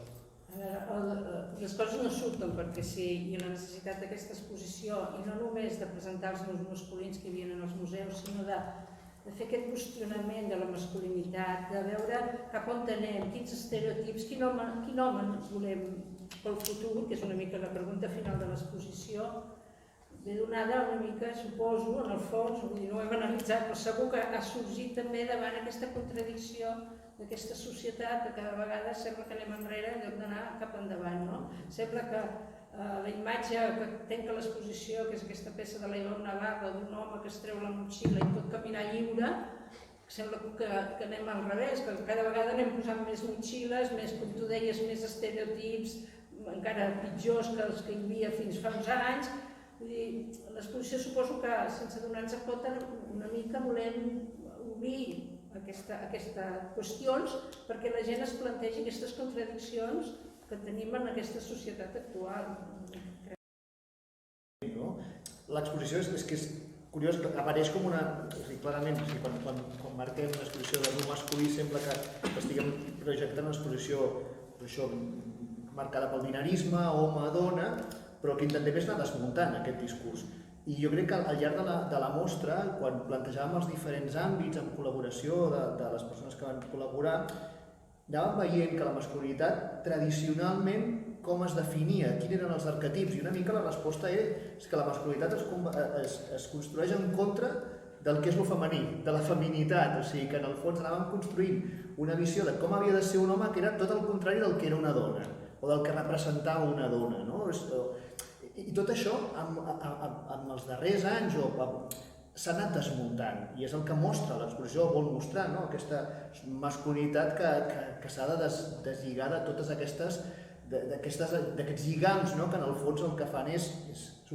Les coses no surten perquè sí, i la necessitat d'aquesta exposició, i no només de presentar els meus masculins que hi havia en els museus, sinó de fer aquest qüestionament de la masculinitat, de veure cap on anem, quins estereotips, quin home volem pel futur, que és una mica la pregunta final de l'exposició, ve donada una mica, suposo, en el fons, vull dir, no ho hem analitzat, però segur que ha sorgit també davant aquesta contradicció d'aquesta societat que cada vegada sembla que anem enrere en lloc d'anar cap endavant, no? Sembla que la imatge que tanca l'exposició, que és aquesta peça de León Navarro, d'un home que es treu la motxilla i pot caminar lliure, sembla que anem al revés, que cada vegada anem posant més motxilles, més, com tu deies, més estereotips, encara pitjors que els que hi havia fins fa uns anys. Vull dir, l'exposició suposo que, sense donar-nos compte, una mica volem obrir aquestes qüestions perquè la gent es plantegi aquestes contradiccions que tenim en aquesta societat actual.
L'exposició és que és curiós, que apareix com una... Clarament, quan marquem una exposició de nu masculí sembla que estiguem projectant una exposició marcada pel binarisme, home-dona, però el que intentem és anar desmuntant aquest discurs. I jo crec que al llarg de la mostra, quan plantejàvem els diferents àmbits en col·laboració de les persones que van col·laborar, anàvem veient que la masculinitat tradicionalment com es definia, quins eren els arquetips, i una mica la resposta és que la masculinitat es construeix en contra del que és el femení, de la feminitat, o sigui que en el fons anàvem construint una visió de com havia de ser un home que era tot el contrari del que era una dona, o del que representava una dona, no? I tot això, amb els darrers anys, s'ha anat desmuntant, i és el que mostra l'exposició, vol mostrar, no? Aquesta masculinitat que s'ha de deslligar de totes d'aquests lligams, no? Que en el fons el que fan és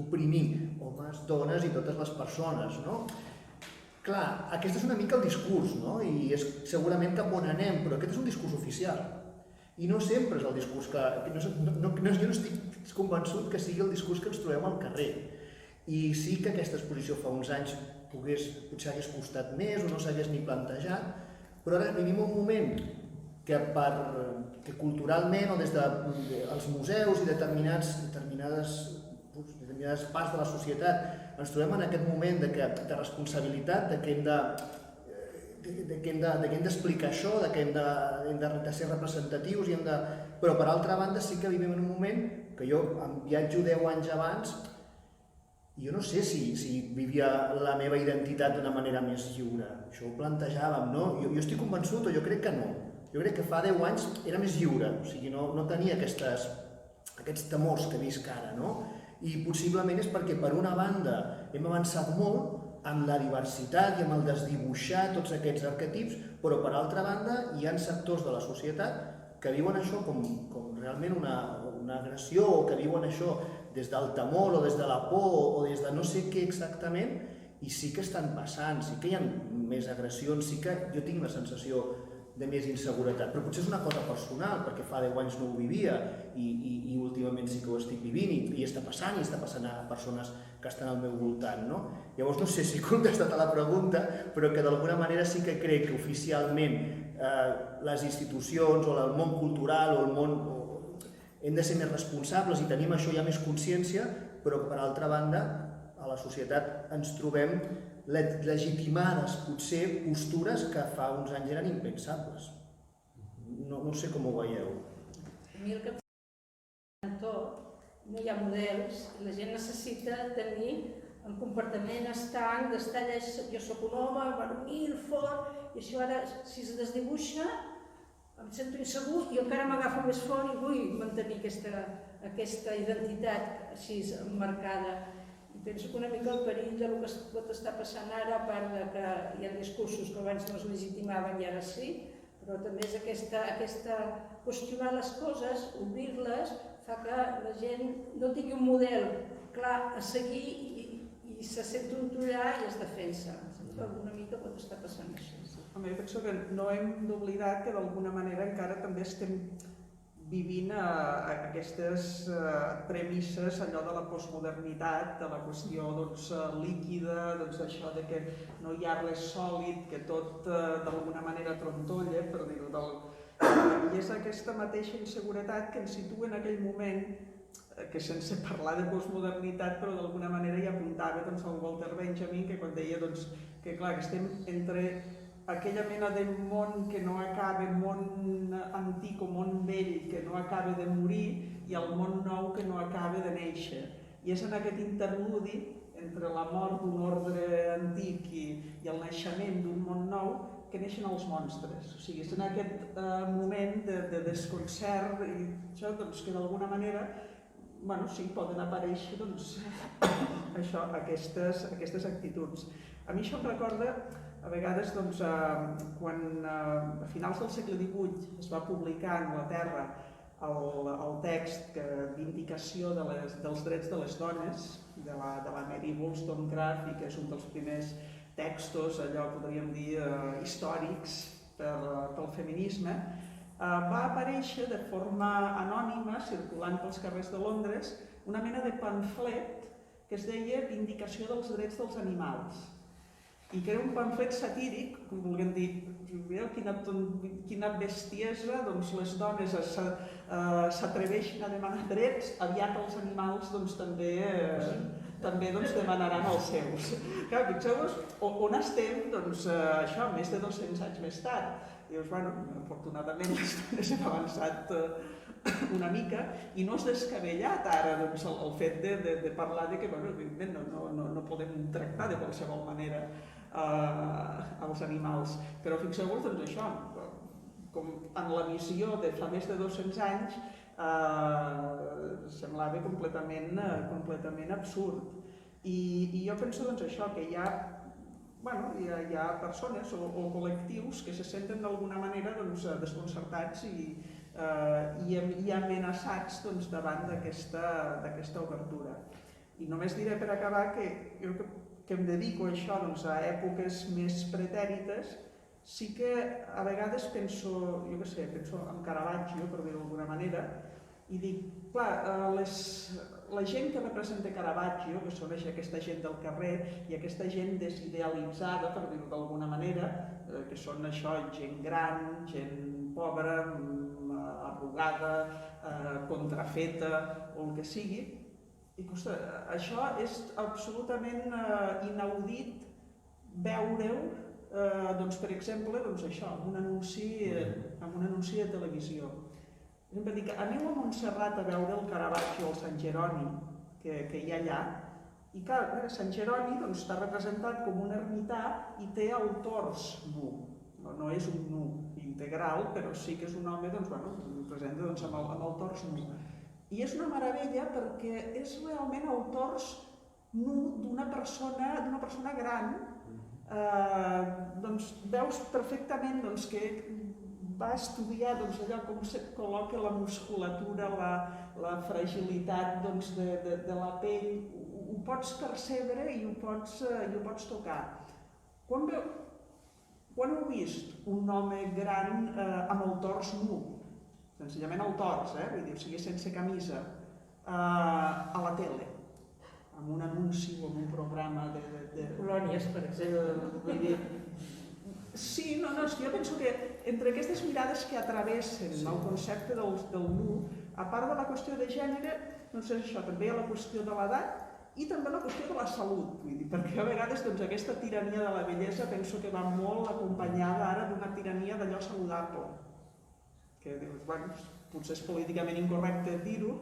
oprimir homes, dones i totes les persones, no? Clar, aquest és una mica el discurs, no? I és segurament cap on anem, però aquest és un discurs oficial. I no sempre és el discurs que... Jo no estic convençut que sigui el discurs que ens trobem al carrer. I sí que aquesta exposició fa uns anys potser hagués costat més o no s'hagués ni plantejat, però ara vivim un moment que culturalment o des dels museus i determinades parts de la societat ens trobem en aquest moment de responsabilitat, que hem d'explicar això, que hem de ser representatius, però per altra banda sí que vivim en un moment que jo em viatjo 10 anys abans i jo no sé si vivia la meva identitat d'una manera més lliure. Això ho plantejàvem, no? Jo estic convençut, o jo crec que no. Jo crec que fa 10 anys era més lliure, o sigui, no tenia aquests temors que visc ara, no? I possiblement és perquè, per una banda, hem avançat molt en la diversitat i en el desdibuixar tots aquests arquetips, però per altra banda hi ha sectors de la societat que viuen això com realment una agressió, o que viuen això des del temor o des de la por o des de no sé què exactament, i sí que estan passant, sí que hi ha més agressions, sí que jo tinc la sensació de més inseguretat, però potser és una cosa personal, perquè fa 10 anys no ho vivia i últimament sí que ho estic vivint i està passant a persones que estan al meu voltant, no? Llavors no sé si he contestat a la pregunta, però que d'alguna manera sí que crec que oficialment les institucions o el món cultural o el món hem de ser més responsables i tenim això ja més consciència, però per altra banda a la societat ens trobem legitimades potser postures que fa uns anys eren impensables. No sé com ho veieu.
A mi el que em tot, no hi ha models, la gent necessita tenir un comportament estanc, d'estar allà, jo soc un home, varonil, fort, i això ara, si es desdibuixa, em sento insegur i encara m'agafo més fort i vull mantenir aquesta identitat així marcada. I penso que una mica el perill del que pot estar passant ara, a part que hi ha discursos que abans no es legitimaven i ara sí, però també és qüestionar les coses, obrir-les, fa que la gent no tingui un model clar a seguir i se sent trontollar i es defensa. Una mica pot estar passant això.
Home, jo penso que no hem d'oblidar que d'alguna manera encara també estem vivint aquestes premisses, allò de la postmodernitat, de la qüestió líquida, això de que no hi ha res sòlid, que tot d'alguna manera trontolla, per dir-ho I és aquesta mateixa inseguretat que ens situa en aquell moment, que sense parlar de postmodernitat, però d'alguna manera hi apuntava el Walter Benjamin, que quan deia que clar, que estem entre aquella mena de món que no acaba, món antic o món vell que no acaba de morir i el món nou que no acaba de néixer. I és en aquest interludi entre la mort d'un ordre antic i el naixement d'un món nou que neixen els monstres. O sigui, és en aquest moment de desconcert i això que d'alguna manera sí, poden aparèixer aquestes actituds. A mi això em recorda a vegades, doncs, quan a finals del segle XVIII es va publicar a Anglaterra el text d'indicació dels drets de les dones, de la Mary Wollstonecraft, i que és un dels primers textos, allò podríem dir, històrics pel feminisme, va aparèixer de forma anònima, circulant pels carrers de Londres, una mena de pamflet que es deia Vindicació dels drets dels animals, i que era un pamflet satíric, com vulguem dir, veieu quina bestiesa, doncs les dones s'atreveixen a demanar drets, aviat els animals doncs, també demanaran els seus. Clar, fixeu-vos on estem, doncs, això, més de 200 anys més tard. Dius, bueno, afortunadament les dones hem avançat una mica i no és descabellat ara doncs, el fet de parlar de que, bueno, evidentment no podem tractar de qualsevol manera els animals. Però fixeu-vos, doncs, això, com en la visió de fa més de 200 anys, semblava completament absurd. I jo penso doncs, això, que hi ha persones o col·lectius que se senten d'alguna manera desconcertats i amenaçats davant d'aquesta obertura. I només diré per acabar que jo que em dedico a això a èpoques més pretèrites, sí que a vegades penso en Caravaggio, per dir-ho d'alguna manera, i dic, clar, la gent que representa Caravaggio, que són aquesta gent del carrer i aquesta gent desidealitzada, per dir-ho d'alguna manera, que són això, gent gran, gent pobra, arrugada, contrafeta o el que sigui, i això és absolutament inaudit veure-ho, per exemple, amb un anunci de televisió. Per exemple, dic, aneu a Montserrat a veure el Caravaggio o el Sant Jeroni que hi ha allà, i clar, Sant Jeroni està representat com un ermità i té el tors nu. No és un nu integral, però sí que és un home present amb el tors nu. I és una meravella perquè és realment el tors nu d'una persona gran. Veus perfectament que va estudiar allò com se col·loca la musculatura, la fragilitat de la pell, ho pots percebre i ho pots tocar. Quan heu vist un home gran amb el tors nu, senzillament el tors, vull dir, o sigui, sense camisa, a la tele, amb un anunci o amb un programa de...
Colònies, per exemple.
Sí, és que jo penso que entre aquestes mirades que atravessen el concepte del nu, a part de la qüestió de gènere, és això, també hi ha la qüestió de l'edat i també la qüestió de la salut, vull dir, perquè a vegades aquesta tirania de la bellesa penso que va molt acompanyada ara d'una tirania d'allò saludable, que dius, potser és políticament incorrecte dir-ho,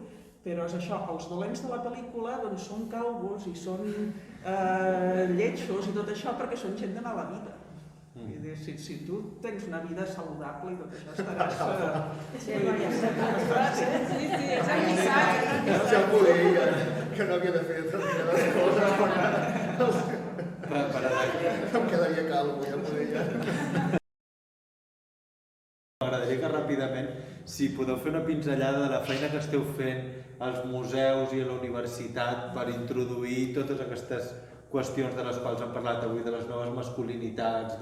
però és això, els dolents de la pel·lícula són calvos i són lletjos i tot això perquè són gent de mala vida. Si tu tens una vida saludable i tot això estaràs...
Ja ho deia, que no havia de fer determinades coses. Em quedaria calvo, ja ho deia.
M'agradaria que ràpidament, si podeu fer una pinzellada de la feina que esteu fent als museus i a la universitat per introduir totes aquestes qüestions de les quals hem parlat avui, de les noves masculinitats,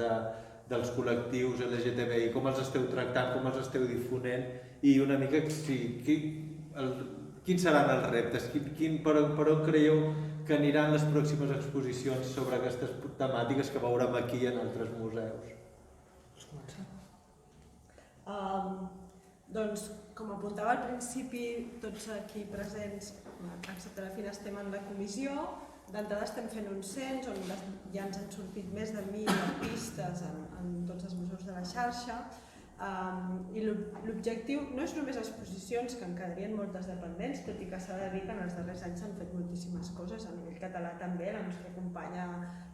dels col·lectius LGTBI, com els esteu tractant, com els esteu difonent, i una mica quins seran els reptes, per on creieu que aniran les pròximes exposicions sobre aquestes temàtiques que veurem aquí en altres museus?
Vols començar?
Doncs, com apuntava al principi, tots aquí presents, excepte la Fina, estem en la comissió. D'entrada estem fent un cens on ja ens han sortit més de 1.000 artistes en tots els museus de la xarxa, i l'objectiu no és només exposicions, que en quedarien moltes dependents, tot i que s'ha de dir que en els darrers anys s'han fet moltíssimes coses, a nivell català també. La nostra companya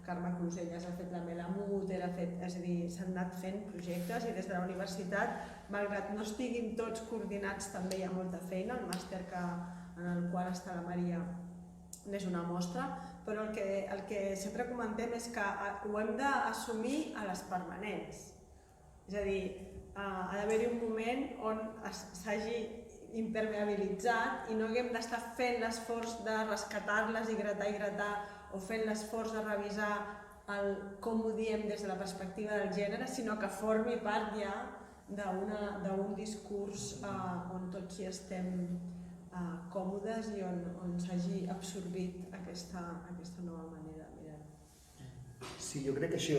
Carme Closellas ha fet la Melamut, és a dir, s'han anat fent projectes, i des de la universitat, malgrat no estiguin tots coordinats, també hi ha molta feina. El màster en el qual està la Maria n'és una mostra, però el que sempre comentem és que ho hem d'assumir a les permanents. És a dir, ha d'haver-hi un moment on s'hagi impermeabilitzat i no haguem d'estar fent l'esforç de rescatar-les i gratar o fent l'esforç de revisar com ho diem des de la perspectiva del gènere, sinó que formi part ja d'un discurs on tots hi estem còmodes i on s'hagi absorbit aquesta nova manera de mirar.
Sí, jo crec que això,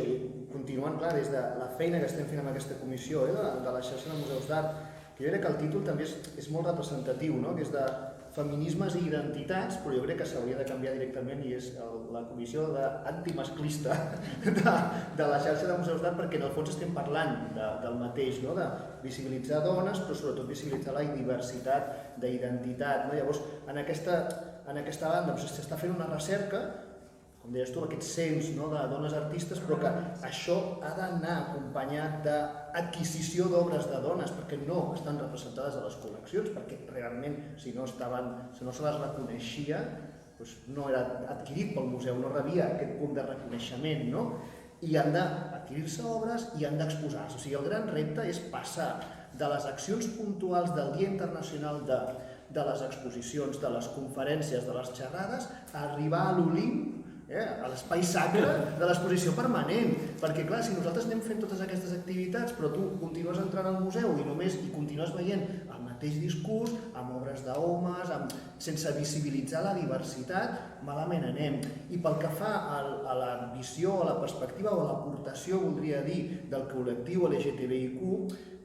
continuant clar des de la feina que estem fent amb aquesta comissió de la xarxa de museus d'art, que jo crec que el títol també és molt representatiu, no? Que és de feminismes i identitats, però jo crec que s'hauria de canviar directament i és la comissió antimasclista de la xarxa de museus d'art, perquè en el fons estem parlant del mateix, no? De visibilitzar dones, però sobretot visibilitzar la diversitat d'identitat. Llavors, en aquesta banda s'està fent una recerca, com deies tu, aquest cens de dones artistes, però que això ha d'anar acompanyat d'adquisició d'obres de dones, perquè no estan representades a les col·leccions, perquè realment, si no se les reconeixia, no era adquirit pel museu, no rebia aquest punt de reconeixement, no? I han d'adquirir-se obres i han d'exposar-se. O sigui, el gran repte és passar de les accions puntuals del Dia Internacional de les exposicions, de les conferències, de les xerrades, a arribar a l'Olimp, a l'espai sacre de l'exposició permanent, perquè clar, si nosaltres anem fent totes aquestes activitats però tu continues entrant al museu i continues veient el mateix discurs amb obres d'homes, sense visibilitzar la diversitat, malament anem. I pel que fa a la visió, a la perspectiva o a l'aportació, voldria dir, del col·lectiu LGTBIQ,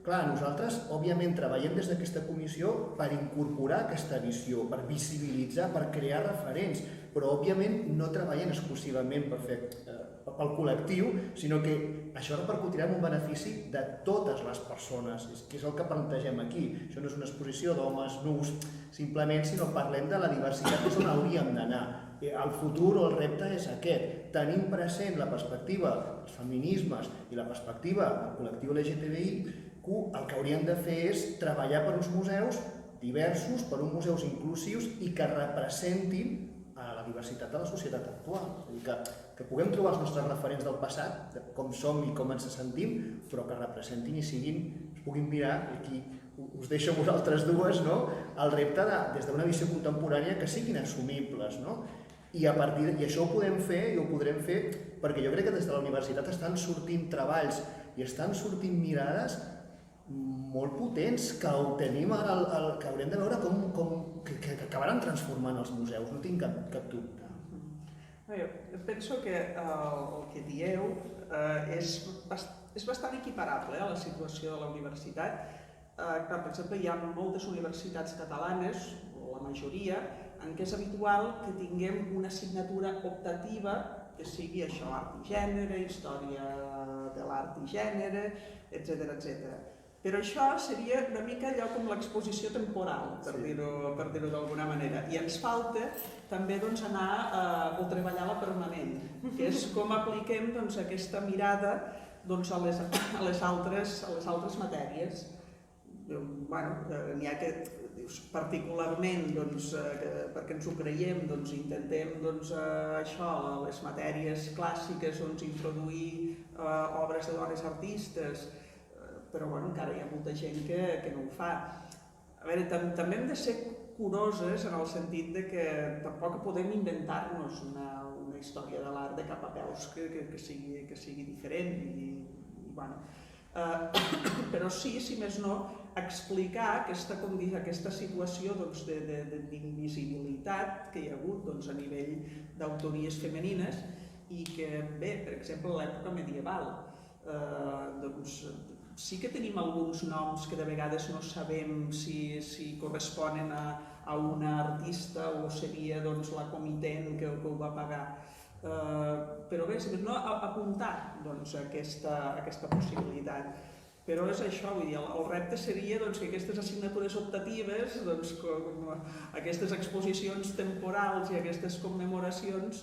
clar, nosaltres òbviament treballem des d'aquesta comissió per incorporar aquesta visió, per visibilitzar, per crear referents, però òbviament no treballem exclusivament pel col·lectiu, sinó que això repercutirà en un benefici de totes les persones, que és el que plantegem aquí. Això no és una exposició d'homes nus, simplement, sinó parlem de la diversitat, que és on hauríem d'anar. El futur o el repte és aquest, tenint present la perspectiva dels feminismes i la perspectiva del col·lectiu LGTBI, el que hauríem de fer és treballar per uns museus diversos, per uns museus inclusius i que representin la diversitat de la societat actual. És a dir, que puguem trobar els nostres referents del passat, de com som i com ens sentim, però que representin i es puguin mirar, i aquí us deixo a vosaltres dues, el repte des d'una visió contemporània que siguin assumibles. I això ho podem fer i ho podrem fer perquè jo crec que des de la universitat estan sortint treballs i estan sortint mirades molt potents que ho tenim ara, que haurem de veure que acabaran transformant els museus, no tinc cap dubte.
Jo penso que el que dieu és bastant equiparable a la situació de la universitat. Per exemple, hi ha moltes universitats catalanes, o la majoria, en què és habitual que tinguem una assignatura optativa que sigui això, art i gènere, història de l'art i gènere, etc. Però això seria una mica allò com l'exposició temporal, per dir-ho d'alguna manera. I ens falta també anar o treballar la permanent, que és com apliquem aquesta mirada a les altres matèries. N'hi ha que particularment, perquè ens ho creiem, intentem això, a les matèries clàssiques, introduir obres de dones artistes, però encara hi ha molta gent que no ho fa. A veure, també hem de ser curoses en el sentit que tampoc podem inventar-nos una història de l'art de cap a peus que sigui diferent. Però sí, si més no, explicar aquesta situació d'invisibilitat que hi ha hagut a nivell d'autories femenines i que, bé, per exemple, a l'època medieval, sí que tenim alguns noms que de vegades no sabem si corresponen a una artista o seria la comitent que ho va pagar. Però bé, si no, apuntar aquesta possibilitat. Però és això, vull dir, el repte seria que aquestes assignatures optatives, com aquestes exposicions temporals i aquestes commemoracions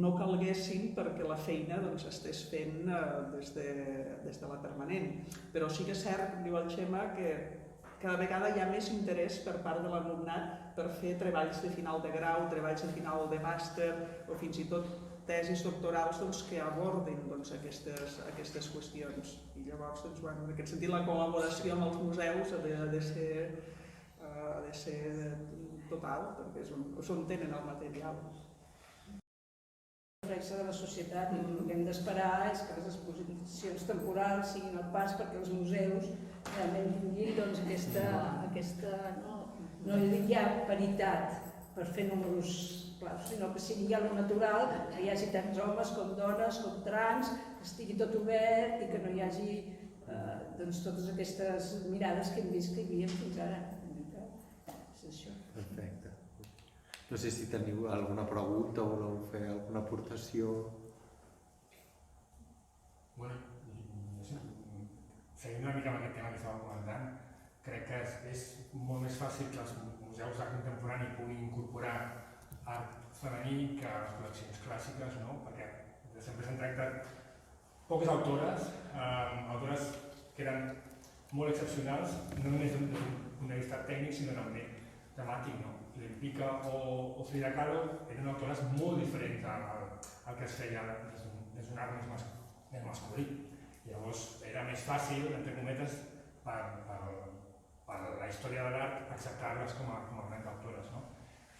no calguessin perquè la feina s'estés fent des de la permanent. Però sí que és cert, com diu el Xema, que cada vegada hi ha més interès per part de l'alumnat per fer treballs de final de grau, treballs de final de màster o fins i tot tesis doctorals que abordin aquestes qüestions. I llavors, en aquest sentit, la col·laboració amb els museus ha de ser total, perquè és on tenen el material.
El reflexe de la societat, i el que hem d'esperar és que les exposicions temporals siguin el pas perquè els museus realment tinguin aquesta, no dic ja paritat per fer números claus, sinó que sigui ja lo natural, que hi hagi tants homes com dones, com trans, que estigui tot obert i que no hi hagi totes aquestes mirades que hem vist que hi havia fins ara. És això.
Perfecte. No sé si teniu alguna pregunta o voleu fer alguna aportació.
Bueno, seguint una mica amb aquest tema que estàveu comentant, crec que és molt més fàcil que els museus d'art contemporani puguin incorporar art femení que les col·leccions clàssiques, no? Perquè sempre s'han tractat poques autores, autores que eren molt excepcionals, no només des d'un punt de vista tècnic, sinó també temàtic, no? L'Impica o Frida Kahlo eren autores molt diferents al que es feia des d'un art més masculí. Llavors era més fàcil, entre cometes, per la història de l'art acceptar-les com a grans autores, no?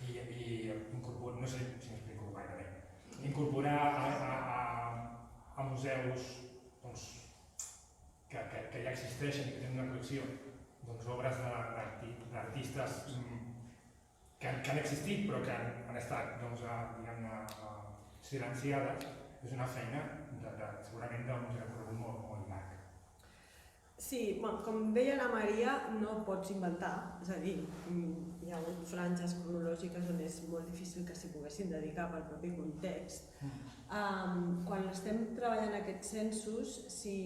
I incorporar, no sé si m'explico gaire bé, incorporar a museus que ja existeixen i que tenen una col·lecció obres d'artistes que han existit però que han estat silenciades, és una feina segurament d'un recorregut molt llarg.
Sí, com deia la Maria, no pots inventar, és a dir, hi ha hagut franges cronològiques on és molt difícil que s'hi poguessin dedicar pel propi context. Quan estem treballant aquests censos, si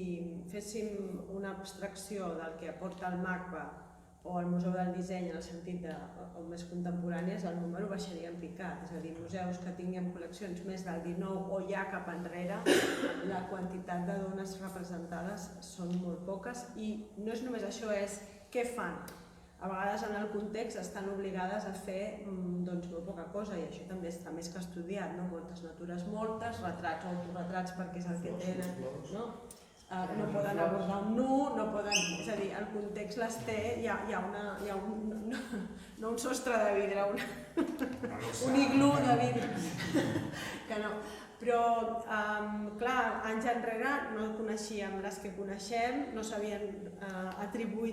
féssim una abstracció del que aporta el MACBA o el Museu del Disseny en el sentit de més contemporànies, el número baixaria en picat. És a dir, museus que tinguem col·leccions més del 19 o ja cap enrere, la quantitat de dones representades són molt poques i no és només això, és què fan. A vegades en el context estan obligades a fer molt poca cosa i això també està més que estudiat, moltes natures moltes, retrats o autoretrats perquè és el que tenen. No poden abordar un nu, no poden... És a dir, el context les té, hi ha no un sostre de vidre, un iglú de vidre, que no. Però, clar, anys enrere no coneixíem les que coneixem, no s'havien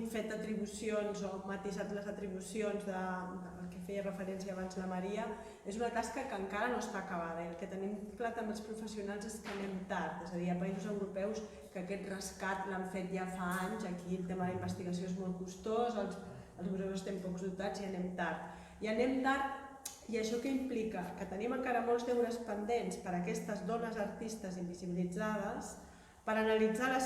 fet atribucions o matisat les atribucions del que feia referència abans la Maria. És una tasca que encara no està acabada i el que tenim clar també els professionals és que anem tard. És a dir, hi ha països europeus que aquest rescat l'han fet ja fa anys, aquí el tema de la investigació és molt costós, els museus estem pocs dotats i anem tard. I anem tard, i això què implica? Que tenim encara molts deures pendents per a aquestes dones artistes invisibilitzades per analitzar la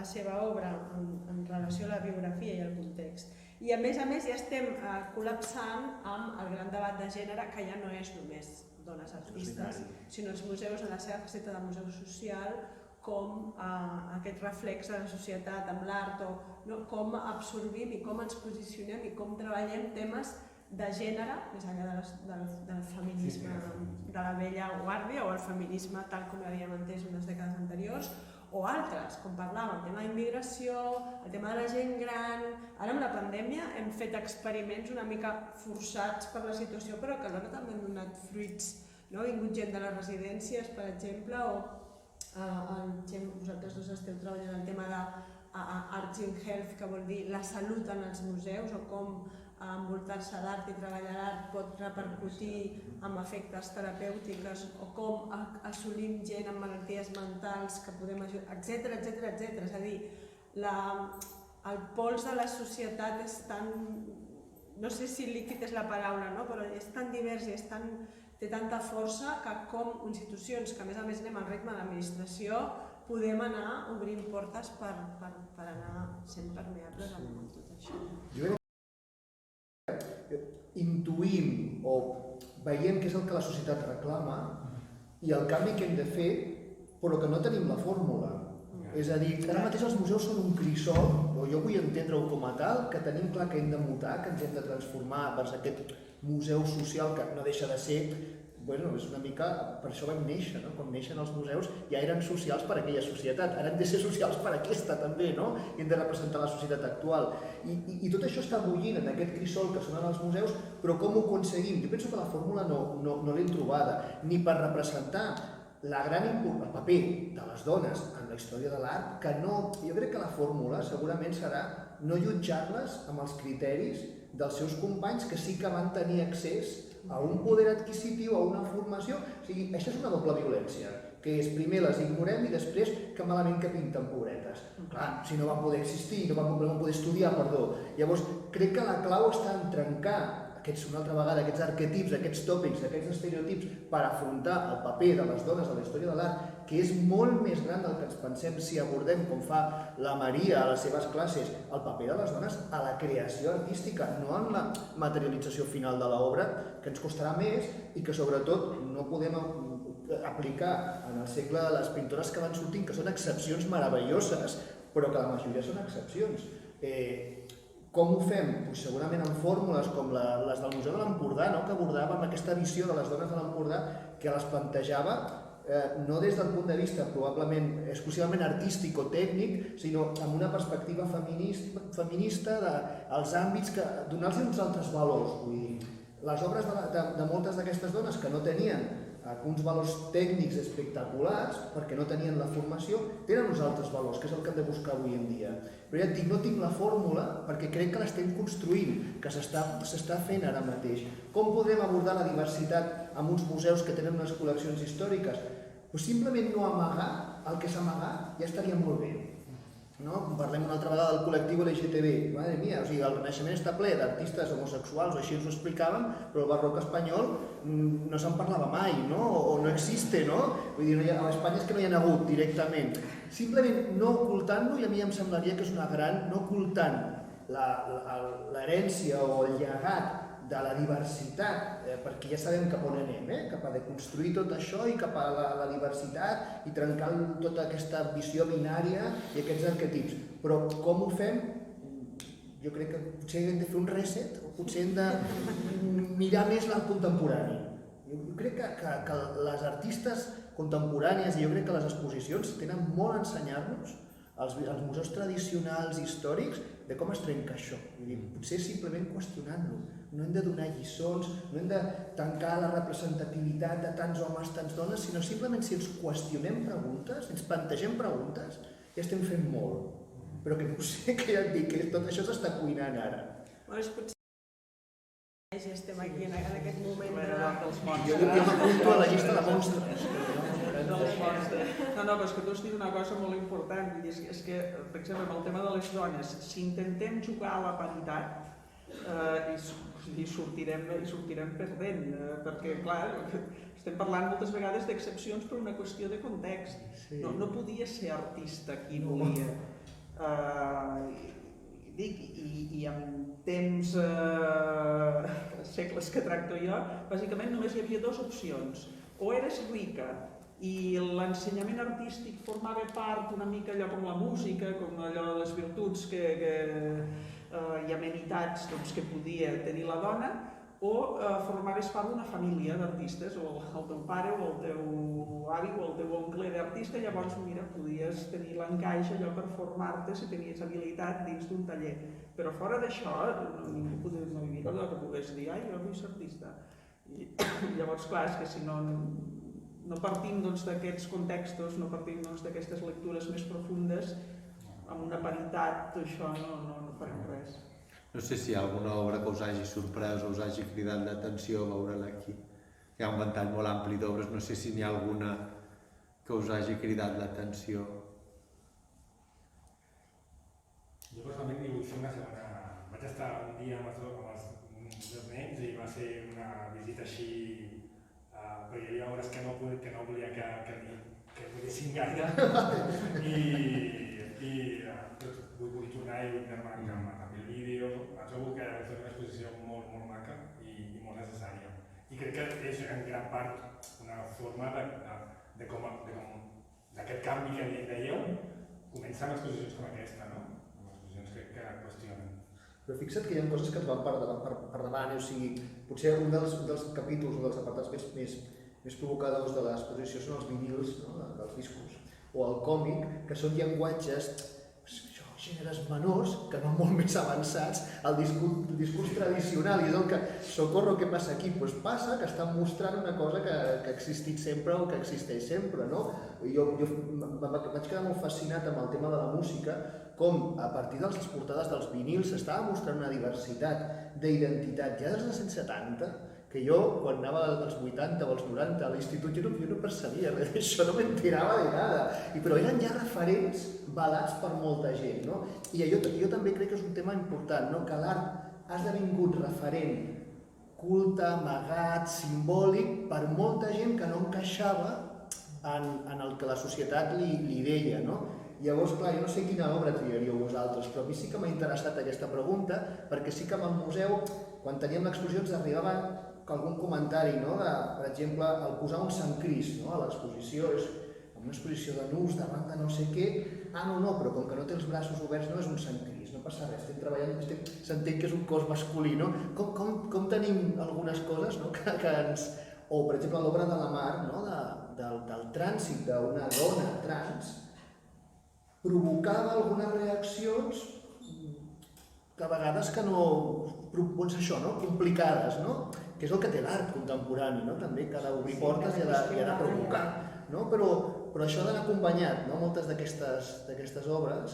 seva obra en relació a la biografia i al context. I a més ja estem col·lapsant amb el gran debat de gènere que ja no és només dones artistes, sinó els museus en la seva faceta de museu social com aquest reflex de la societat amb l'art, com absorbim i com ens posicionem i com treballem temes de gènere, més enllà del feminisme de la vella guàrdia o el feminisme tal com l'havíem entès unes dècades anteriors, o altres, com parlàvem, el tema d'immigració, el tema de la gent gran... Ara amb la pandèmia hem fet experiments una mica forçats per la situació, però que alhora també han donat fruits. Ha vingut gent de les residències, per exemple, o vosaltres dos esteu treballant el tema d'Arts in Health, que vol dir la salut en els museus, o com envoltar-se d'art i treballar l'art pot repercutir en efectes terapèutics, o com assolim gent amb malalties mentals que podem ajudar, etc. És a dir, el pols de la societat és tan, no sé si líquid és la paraula, però és tan divers i té tanta força que com institucions que a més anem al ritme de l'administració podem anar obrint portes per anar sent permeables amb tot això.
Intuïm o veiem què és el que la societat reclama i el canvi que hem de fer, però que no tenim la fórmula. És a dir, ara mateix els museus són un crisol, o jo vull entendre-ho com a tal, que tenim clar que hem de mutar, que ens hem de transformar vers aquest museu social que no deixa de ser, bueno, és una mica, per això vam néixer, no? Quan neixen els museus ja eren socials per a aquella societat, ara han de ser socials per a aquesta també, no? I hem de representar la societat actual. I tot això està bullint en aquest crisol que sonen els museus, però com ho aconseguim? Jo penso que la fórmula no l'hem trobada, ni per representar el paper de les dones en la història de l'art, que no, jo crec que la fórmula segurament serà no jutjar-les amb els criteris dels seus companys que sí que van tenir accés a un poder adquisitiu, a una formació. O sigui, això és una doble violència, que és primer les ignorem i després que malament que pinten pobretes. Clar, si no van poder existir, no van poder estudiar, perdó. Llavors, crec que la clau està en trencar una altra vegada, aquests arquetips, aquests tòpics, aquests estereotips per afrontar el paper de les dones a la història de l'art, que és molt més gran del que ens pensem si abordem, com fa la Maria a les seves classes, el paper de les dones a la creació artística, no en la materialització final de l'obra, que ens costarà més i que sobretot no podem aplicar en el segle de les pintores que van sortint, que són excepcions meravelloses, però que la majoria són excepcions. Com ho fem? Pues segurament amb fórmules com les del Museu de l'Empordà, no? Que abordàvem aquesta visió de les dones de l'Empordà, que les plantejava no des del punt de vista probablement exclusivament artístic o tècnic, sinó amb una perspectiva feminista dels àmbits, donar-los uns altres valors. Vull dir, les obres de moltes d'aquestes dones que no tenien uns valors tècnics espectaculars, perquè no tenien la formació, tenen uns altres valors, que és el que hem de buscar avui en dia. Però ja et dic, no tinc la fórmula, perquè crec que l'estem construint, que s'està fent ara mateix. Com podrem abordar la diversitat en uns museus que tenen unes col·leccions històriques? Pues simplement no amagar el que s'amagar ja estaria molt bé. No? Parlem una altra vegada del col·lectiu LGTB. Madre mia, o sigui, el Renaixement està ple d'artistes homosexuals, o així ens ho explicàvem, però el barroc espanyol no se'n parlava mai, no? O no existe, no? Vull dir, a Espanya és que no hi ha hagut directament. Simplement no ocultant-lo, i a mi em semblaria que és una gran, no ocultant l'herència o el llegat de la diversitat, perquè ja sabem cap on anem, cap a deconstruir tot això i cap a la diversitat i trencar tota aquesta visió binària i aquests arquetips. Però com ho fem? Jo crec que potser hem de fer un reset o potser hem de mirar més l'art contemporani. Jo crec que les artistes contemporànies i jo crec que les exposicions tenen molt a ensenyar-nos als museus tradicionals i històrics de com es trenca això. Potser simplement qüestionant-lo. No hem de donar lliçons, no hem de tancar la representativitat de tants homes, tants dones, sinó simplement si ens qüestionem preguntes, si ens plantegem preguntes, ja estem fent molt. Però que potser, que ja et dic, que tot això s'està cuinant ara.
Potser ja estem aquí en aquest moment
Jo m'apunto a la llista de monstres.
No, però és que tu has dit una cosa molt important, és que, per exemple, amb el tema de les dones, si intentem jugar a la paritat, i sortirem perdent, perquè, clar, estem parlant moltes vegades d'excepcions per una qüestió de context. No podia ser artista qui volia. I en temps, segles que tracto jo, bàsicament només hi havia dues opcions. O eres rica i l'ensenyament artístic formava part una mica allò com la música, com allò de les virtuts i amenitats que podia tenir la dona, o formaves part d'una família d'artistes, o el teu pare o el teu avi o el teu oncle era artista, llavors mira, podies tenir l'encaix allò per formar-te si tenies habilitat dins d'un taller. Però fora d'això, ningú no hi havia allò que pogués dir, ai, jo vull ser artista. I llavors, clar, és que si no partim d'aquests contextos, no partim d'aquestes lectures més profundes, amb una paritat, això no farem res.
No sé si hi ha alguna obra que us hagi sorprès o us hagi cridat l'atenció veure-la aquí. Hi ha un ventall molt ampli d'obres, no sé si n'hi ha alguna que us hagi cridat l'atenció.
Jo personalment hi vull fer una segona. Vaig estar un dia amb els dos nens i va ser una visita així, perquè hi havia obres que no volia que veiessin gaire i vull tornar i vull anar amb el vídeo. Trobo que és una exposició molt maca i molt necessària. I crec que és en gran part una forma de com d'aquest canvi que dèieu comença amb exposicions com aquesta, no? Amb exposicions crec que qüestionen.
Però fixa't que hi ha coses que ens van per davant, o sigui, potser un dels capítols o dels apartats més provocadors de l'exposició són els vinils, no? Dels discos, o el còmic, que són llenguatges, gèneres menors, que van molt més avançats al discurs tradicional, i és el que, socorro, què passa aquí? Doncs passa que estan mostrant una cosa que ha existit sempre o que existeix sempre, no? Jo vaig quedar molt fascinat amb el tema de la música, com a partir de les portades dels vinils s'estava mostrant una diversitat d'identitat ja des dels anys 70, que jo, quan anava als 80 o als 90 a l'institut, jo no percebia res d'això, no m'enterava de nada. Però eren ja referents valats per molta gent, no? I jo també crec que és un tema important, no? Que l'art ha esdevingut referent culte, amagat, simbòlic, per molta gent que no encaixava en el que la societat li deia, no? Llavors, clar, jo no sé quina obra triaríeu vosaltres, però a mi sí que m'ha interessat aquesta pregunta, perquè sí que amb el museu, quan teníem l'exposició, ens arribava algun comentari, no? Per exemple, el posar un Sant Crist a l'exposició, és una exposició de nus davant de no sé què, no, però com que no té els braços oberts no és un Sant Crist, no passa res, estem treballant, s'entén que és un cos masculí, no? Com tenim algunes coses que ens... O, per exemple, l'obra de la Mar, del trànsit d'una dona trans, provocava algunes reaccions que a vegades que no... doncs això, complicades, que és el que té l'art contemporani, també, que ha d'obrir portes i ha de provocar. Però això ha d'anar acompanyat, moltes d'aquestes obres,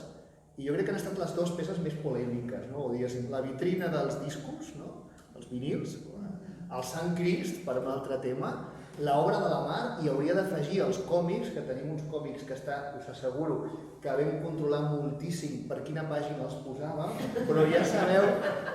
i jo crec que han estat les dues peces més polèmiques, o diguéssim, la vitrina dels discos, els vinils, el Sant Crist, per un altre tema, l'obra de la Mar, i hauria d'afegir els còmics, que tenim uns còmics que us asseguro que vam controlar moltíssim per quina pàgina els posàvem, però ja sabeu,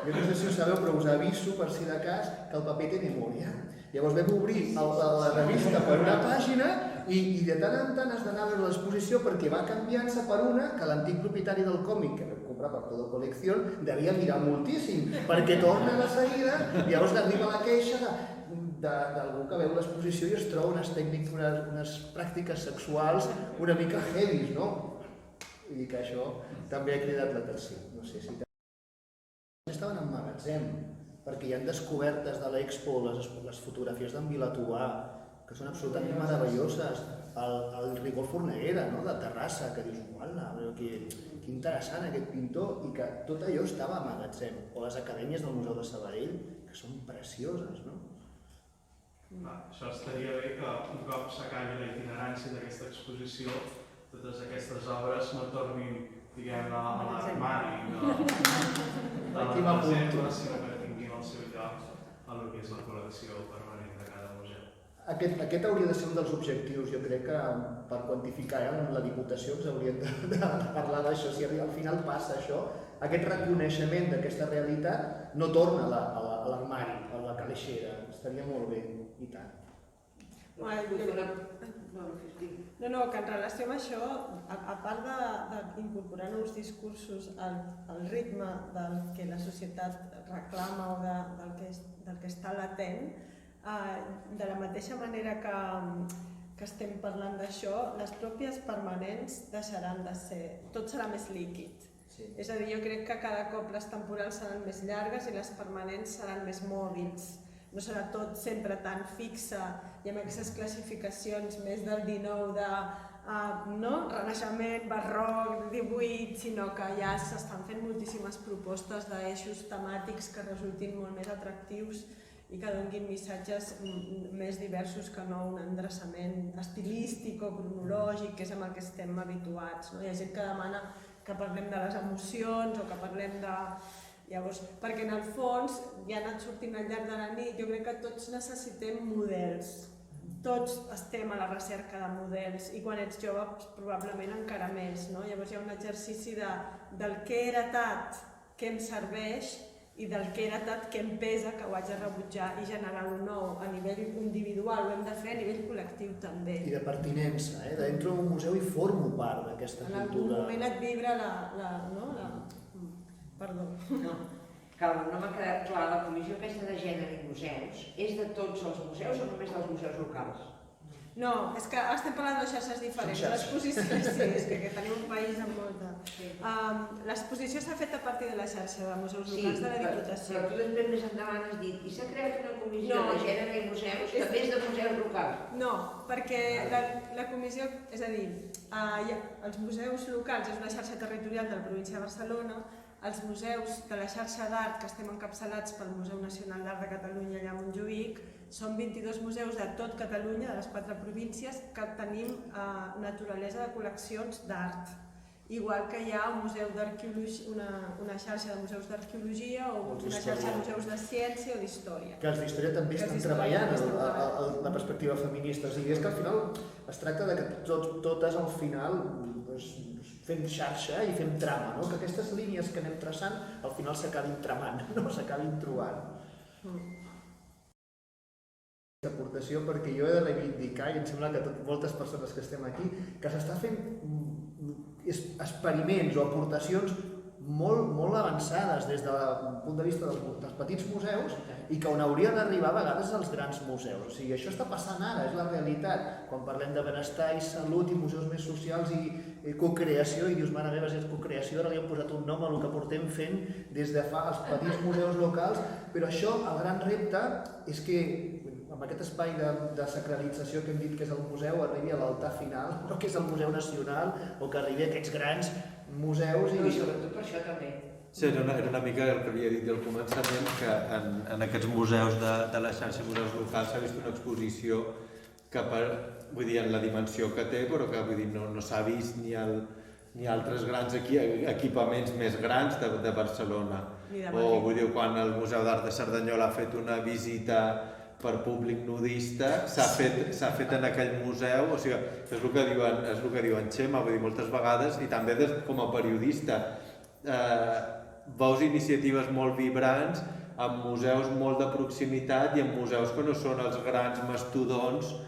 jo no sé si ho sabeu, però us aviso per si de cas que el paper té memòria. Llavors vam obrir la revista per una pàgina i de tant en tant has d'anar a veure l'exposició perquè va canviant-se per una que l'antic propietari del còmic, que vam comprar per tota col·lecció, devia mirar moltíssim, perquè torna de seguida i llavors arriba la queixa d'algú que veu l'exposició i es troba unes tècniques, unes pràctiques sexuals una mica heavies, no? I que això també ha cridat l'atenció. No sé si... Estaven en magatzem, perquè hi ha descobertes de l'Expo, les fotografies d'en Vilatobà, que són absolutament meravelloses, el Rigol Forneguera, de Terrassa, que dius, uala, que interessant aquest pintor, i que tot allò estava a magatzem, o les acadèmies del Museu de Sabadell, que són precioses, no?
Això estaria bé que un cop s'acabi la itinerància d'aquesta exposició, totes aquestes obres no tornin, diguem-ne, a l'armari de la reserva, sinó que tinguin el seu lloc a el que és la col·lecció permanent de cada museu.
Aquest hauria de ser un dels objectius, jo crec que per quantificar amb la Diputació ens hauríem de parlar d'això, si al final passa això, aquest reconeixement d'aquesta realitat no torna a l'armari, a la caleixera, estaria molt bé, i tant.
No, que en relació amb això, a part d'incorporar nous discursos al ritme del que la societat reclama o del que està latent, de la mateixa manera que estem parlant d'això, les pròpies permanents deixaran de ser, tot serà més líquid. És a dir, jo crec que cada cop les temporals seran més llargues i les permanents seran més mòbils. No serà tot sempre tan fixe i amb aquestes classificacions més del 19 de renaixement, barroc, 18, sinó que ja s'estan fent moltíssimes propostes d'eixos temàtics que resultin molt més atractius i que donin missatges més diversos que no un endreçament estilístic o cronològic, que és amb el que estem habituats. Hi ha gent que demana que parlem de les emocions o que parlem de... Llavors, perquè en el fons, ja ha anat sortint al llarg de la nit, jo crec que tots necessitem models. Tots estem a la recerca de models i quan ets jove probablement encara més. Llavors hi ha un exercici del que he heretat, què em serveix, i del que he heretat, què em pesa, que ho haig de rebutjar i generar-ho nou a nivell individual, ho hem de fer a nivell col·lectiu també.
I de pertinença, d'entro en un museu i formo part d'aquesta cultura.
En algun moment et vibra Perdó.
No, no m'ha quedat clar, la comissió aquesta de gènere i museus és de tots els museus o només dels museus locals?
No, és que estem parlant de xarxes diferents. L'exposició, sí, és que tenim un país amb molta. L'exposició s'ha fet a partir de la xarxa de museus locals de la Diputació.
Però tu després més endavant has dit, i s'ha creat una comissió de gènere i museus, també és de museus locals.
No, perquè la comissió, és a dir, els museus locals és una xarxa territorial de la província de Barcelona, els museus de la xarxa d'art, que estem encapçalats pel Museu Nacional d'Art de Catalunya allà a Montjuïc, són 22 museus de tot Catalunya, de les 4 províncies, que tenim naturalesa de col·leccions d'art. Igual que hi ha un museu d'arqueologia, una xarxa de museus d'arqueologia o una xarxa de museus de ciència o d'història.
Que els d'història també estan treballant la perspectiva feminista. O sigui, és que al final es tracta de que totes al final fem xarxa i fem trama, no? Que aquestes línies que anem traçant al final s'acabin tramant, no? S'acabin trobant. Aportació, perquè jo he de reivindicar, i em sembla que moltes persones que estem aquí, que s'està fent experiments o aportacions molt avançades des del punt de vista dels petits museus i que on haurien d'arribar a vegades als grans museus. O sigui, això està passant ara, és la realitat. Quan parlem de benestar i salut i museus més socials i cocreació, i dius, mare meva, si és cocreació, ara li hem posat un nom a el que portem fent des de fa els petits museus locals, però això, el gran repte, és que amb aquest espai de sacralització que hem dit que és el museu, arribi a l'altar final, no que és el Museu Nacional, o que arribi a aquests grans museus.
I sobretot per això també.
Sí, era una mica el que havia dit al començament, que en aquests museus de la xarxa de museus locals s'ha vist una exposició que, vull dir, en la dimensió que té, però que vull dir, no s'ha vist ni altres grans equipaments més grans de Barcelona. O vull dir, quan el Museu d'Art de Cerdanyola ha fet una visita per públic nudista, s'ha fet en aquell museu, o sigui, és el que diuen Xema, vull dir, moltes vegades, i també com a periodista, veus iniciatives molt vibrants en museus molt de proximitat i en museus que no són els grans mastodons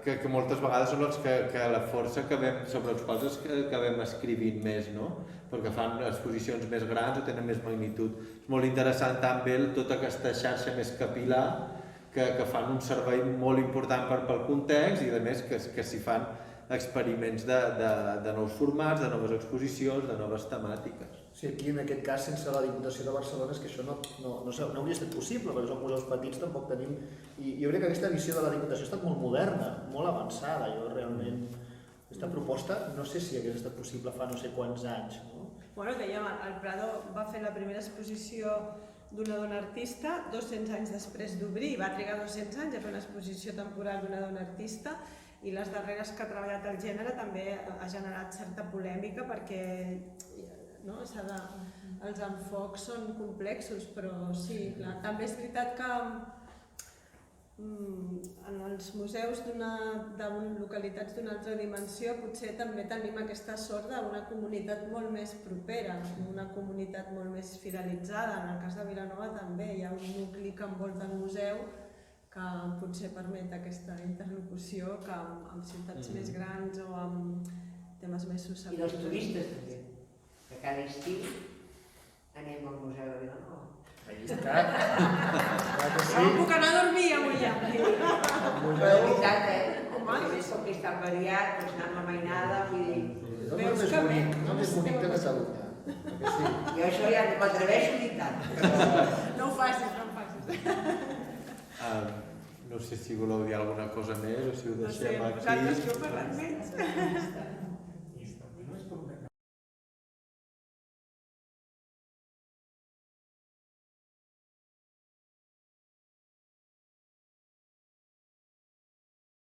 que moltes vegades són els que la força sobre els quals acabem escrivint més, no? Perquè fan exposicions més grans o tenen més magnitud. És molt interessant també tota aquesta xarxa més capil·lar que fan un servei molt important pel context i a més que s'hi fan experiments de nous formats, de noves exposicions, de noves temàtiques.
Sí, aquí en aquest cas, sense la Diputació de Barcelona, és que això no hauria estat possible, perquè són museus petits, tampoc tenim... I jo crec que aquesta visió de la Diputació ha estat molt moderna, molt avançada. Jo realment, aquesta proposta, no sé si hagués estat possible fa no sé quants anys.
Bueno, dèiem, el Prado va fer la primera exposició d'una dona artista 200 anys després d'obrir, va trigar 200 anys a fer una exposició temporal d'una dona artista, i les darreres que ha treballat el gènere també ha generat certa polèmica perquè els enfocs són complexos, però sí, clar. També és veritat que en els museus de localitats d'una altra dimensió potser també tenim aquesta sort d'una comunitat molt més propera, una comunitat molt més fidelitzada. En el cas de Vilanova també hi ha un nucli que envolta el museu que potser permet aquesta interlocució que amb ciutats més grans o amb temes més susceptibles.
I els turistes també, que cada estiu anem al Museu de Vilanova.
No puc anar a dormir avui ja.
Però de veritat, perquè més com que és tan variat, doncs anar amb la mainada, vull dir...
És el més bonic de Catalunya.
Jo això ja no m'atreveixo a dir tant.
No ho facis, no ho facis.
No sé si voleu dir alguna cosa més o si ho deixem aquí.
Vosaltres que ho parlem més.